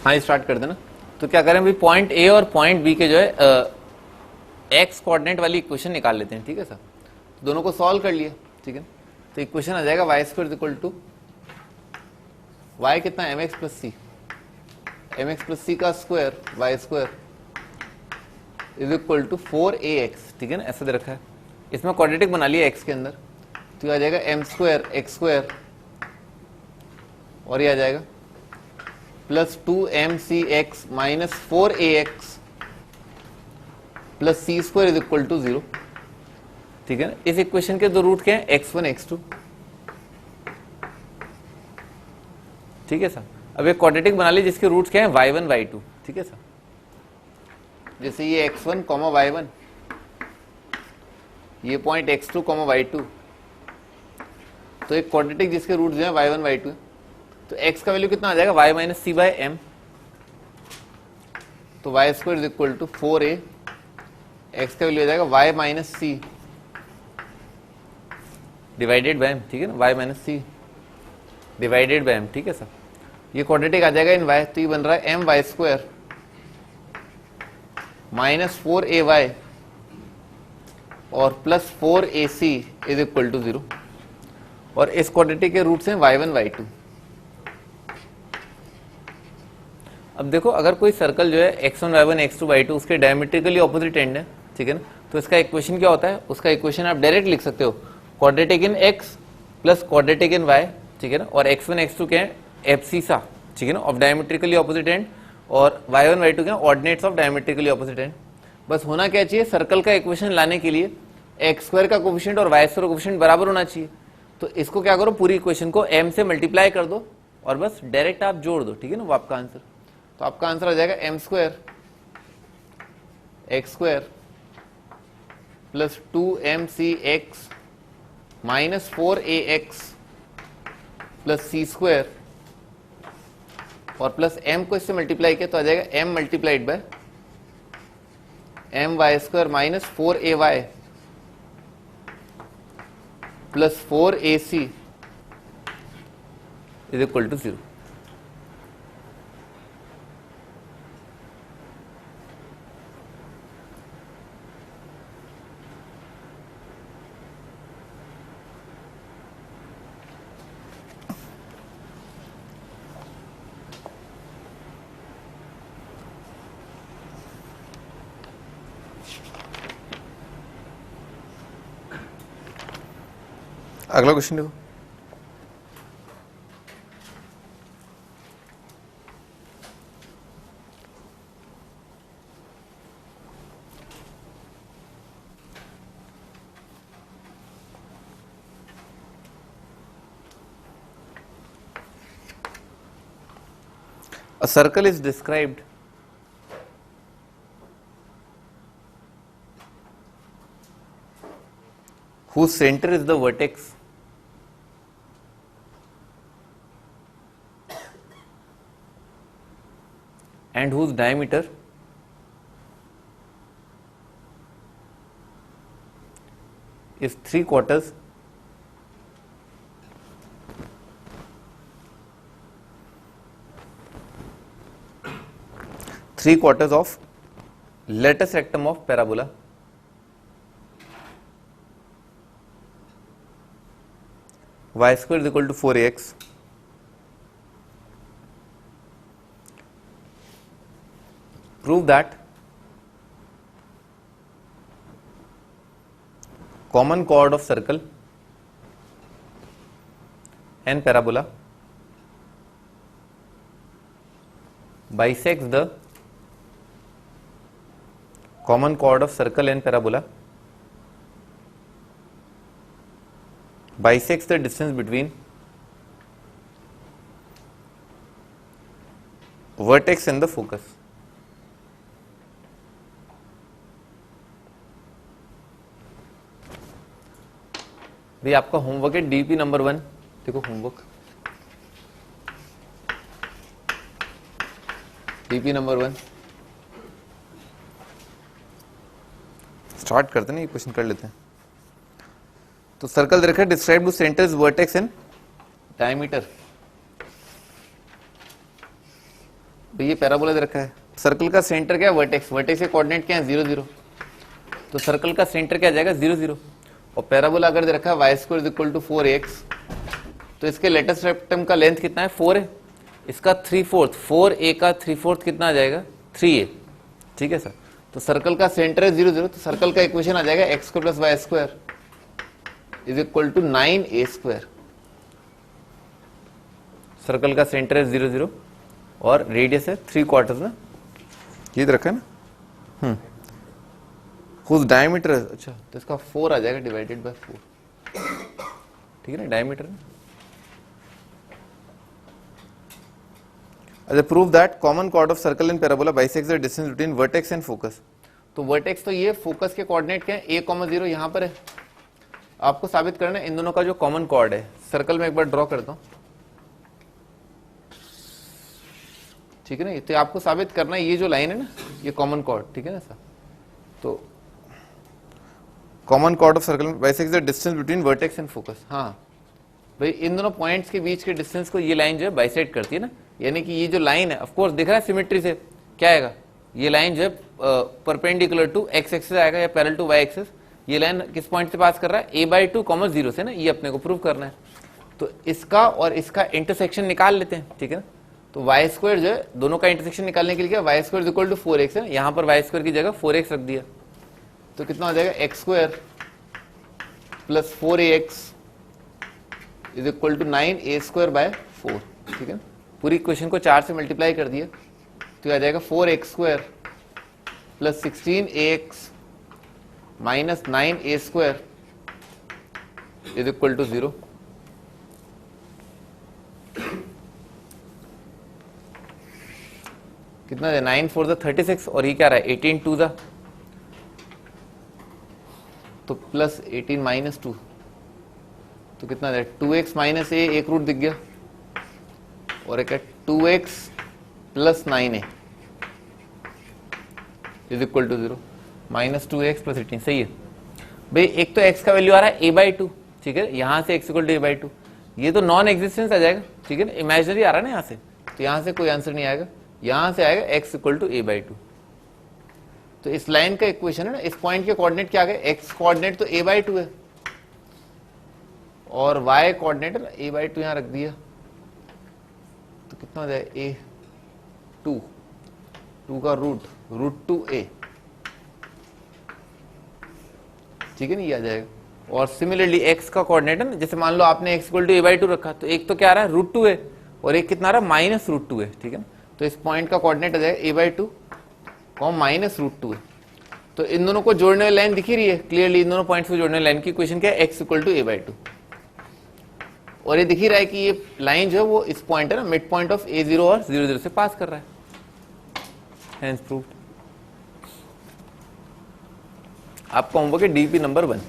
हाँ स्टार्ट कर देना। तो क्या करें भाई, पॉइंट ए और पॉइंट बी के जो है एक्स कोऑर्डिनेट वाली इक्वेशन निकाल लेते हैं, ठीक है सर। दोनों को सॉल्व कर लिए, ठीक है। तो इक्वेशन आ जाएगा y square equal to y कितना m x plus c, m x plus c का square y square is equal to 4ax, ठीक है ना, ऐसा दे रखा है। इसमें क्वाड्रेटिक बना लिया x के अंदर, तो ये आ जाएगा एम स्क्वायर एक्स स्क्वायर और ये आ जाएगा plus 2mcx minus 4ax plus c square is equal to 0, ठीक है ना। इस इक्वेशन के दो रूट क्या है, x1 x2, ठीक है सर। अब एक क्वाड्रेटिक बना ली जिसके रूट्स क्या है y1 y2, ठीक है सर। जैसे ये x1 y1, ये पॉइंट x2 y2, तो एक क्वाड्रेटिक जिसके रूट जो है y1 y2, तो x का वैल्यू कितना आ जाएगा y minus c by m, तो y square is equal to 4a, x का वैल्यू आ जाएगा y minus c divided by m, ठीक है ना, y minus c divided by m, ठीक है सर। ये क्वाड्रेटिक आ जाएगा इन y, तो ये बन रहा है M y square minus 4ay और plus 4ac is equal to 0, और इस क्वाड्रेटिक के रूट्स हैं y1 y2। अब देखो अगर कोई सर्कल जो है x1 y1 x2 y2 उसके डायमेट्रिकली ऑपोजिट एंड है, ठीक है ना, तो इसका इक्वेशन क्या होता है, उसका इक्वेशन आप डायरेक्ट लिख सकते हो quadratic in x plus quadratic in y, ठीक है ना, और x1 x2 क्या है एब्सिसा, ठीक है ना, ऑफ डायमेट्रिकली ऑपोजिट एंड, और y1 y2 क्या ordinates of diametrically opposite and. बस होना क्या चाहिए, सर्कल का इक्वेशन लाने के लिए एक्स स्क्वायर का कोफिशिएंट और वाई स्क्वायर का कोफिशिएंट बराबर होना चाहिए। तो इसको क्या करो, पूरी इक्वेशन को m से मल्टीप्लाई कर दो और बस डायरेक्ट आप जोड़ दो, ठीक है ना, वो आपका आंसर। तो आपका आंसर आ जाएगा m square x square plus 2mcx minus 4ax plus c square और प्लस m को इससे मल्टीप्लाई किया तो आ जाएगा m multiplied by m y square minus 4ay plus 4ac is equal to 0। अगला क्वेश्चन देखो, a circle is described whose center is the vertex and whose diameter is 3/4 of lattice rectum of parabola y square is equal to 4ax prove that common chord of circle and parabola bisects the common chord of circle and parabola bisects the distance between vertex and the focus। भाई आपका homework है DP number 1, देखो homework DP number 1 start करते हैं, ये question कर लेते हैं। तो सर्कल दे रखा है, describe two centres vertex and diameter. ये पैराबोला दे रखा है, सर्कल का सेंटर क्या है वर्टेक्स, वर्टेक्स के कोऑर्डिनेट क्या है 0 0, तो सर्कल का सेंटर क्या आ जाएगा 0 0, और पैराबोला अगर दे रखा है y² is equal to 4x, तो इसके लेटेस्ट रेक्टम का लेंथ कितना है 4 है, इसका 3/4 4a का 3/4 कितना आ जाएगा 3a, ठीक है सर। तो सर्कल का सेंटर है 0 0, तो सर्कल का इक्वेशन आ जाएगा x² plus y² is equal to 9a²। Circle का सेंटर है 0 0 और रेडियस है 3/4 ना, ये रखा है ना, हुज डायमीटर, अच्छा तो इसका 4 आ जाएगा डिवाइडेड बाय 4, ठीक है ना, डायमीटर। अच्छा, prove that common chord of circle in parabola bisects the distance between vertex and focus. तो वर्टेक्स तो ये, फोकस के कोऑर्डिनेट क्या है a,0 यहां पर है, आपको साबित करना है इन दोनों का जो कॉमन कॉर्ड है। सर्कल में एक बार ड्रॉ करता हूं, ठीक है ना, तो आपको साबित करना है ये जो लाइन है ना ये कॉमन कॉर्ड, ठीक है ना सर। तो common chord of circle bisects the distance between vertex and focus. हाँ भाई, इन दोनों पॉइंट्स के बीच के डिस्टेंस को ये लाइन जो है बाइसेक्ट करती है ना, यानी कि ये जो लाइन है, ऑफ कोर्स दिख रहा है सिमेट्री से, क्या आएगा, ये लाइन जो है परपेंडिकुलर टू x एक्सिस आएगा या पैरेलल टू y एक्सिस। ये लाइन किस पॉइंट से पास कर रहा है, a/2, 0 से ना, ये अपने को प्रूव करना है। तो इसका और इसका इंटरसेक्शन निकाल लेते हैं, ठीक है ना। तो y² जो है, दोनों का इंटरसेक्शन निकालने के लिए क्या, y² is equal to 4x है, यहाँ पर y² की जगह 4x रख दिया, तो कितना हो जाएगा x² plus 4ax is equal to 9a² by 4, ठीक है। पूरी इक्वेशन को 4 से मल्टीप्लाई कर दिया तो आ जाएगा 4x² plus 16ax minus 9a² is equal to 0। कितना है, 9 4 36 और ये क्या रहा है 18 2 तो प्लस 18 माइनस 2, तो कितना है 2x माइनस a, एक रूट दिख गया, और एक है 2x plus 9a is equal to 0, minus 2x plus 18, सही है भाई। एक तो x का वैल्यू आ रहा है a/2, ठीक है, यहां से x इक्वल टू a/2, ये तो नॉन एग्जिस्टेंस आ जाएगा, ठीक है ना, इमेजिनरी आ रहा है ना यहाँ से, तो यहां से कोई आंसर नहीं आएगा, यहां से आएगा x इक्वल टू a/2। तो इस लाइन का इक्वेशन है ना, इस पॉइंट के कोऑर्डिनेट क्या आ गए, x कोऑर्डिनेट तो a/2 है और y कोऑर्डिनेट है ना a/2 यहां रख दिया, तो कितना हो जाएगा a2, 2 का रूट 2a, ठीक है ना, ये आ जाएगा। और सिमिलरली x का कोऑर्डिनेट है ना, जैसे मान लो आपने x इक्वल टू a/2 रखा, तो एक तो क्या आ रहा है √2 है और एक कितना आ रहा है माइनस √2 है, ठीक है ना। तो इस पॉइंट का कोऑर्डिनेट आ जाएगा a/2 माइनस √2 है। तो इन दोनों को जोड़ने वाली लाइन दिखी रही है क्लियरली, इन दोनों पॉइंट्स को जोड़ने वाली लाइन की इक्वेशन क्या है, x इक्वल टू a/2, और ये दिख ही रहा है कि ये लाइन जो है वो इस पॉइंट है ना, मिड पॉइंट ऑफ a0 और 0 0 से पास कर रहा है, हेंस प्रूव्ड। आपका होमवर्क है DP नंबर 1।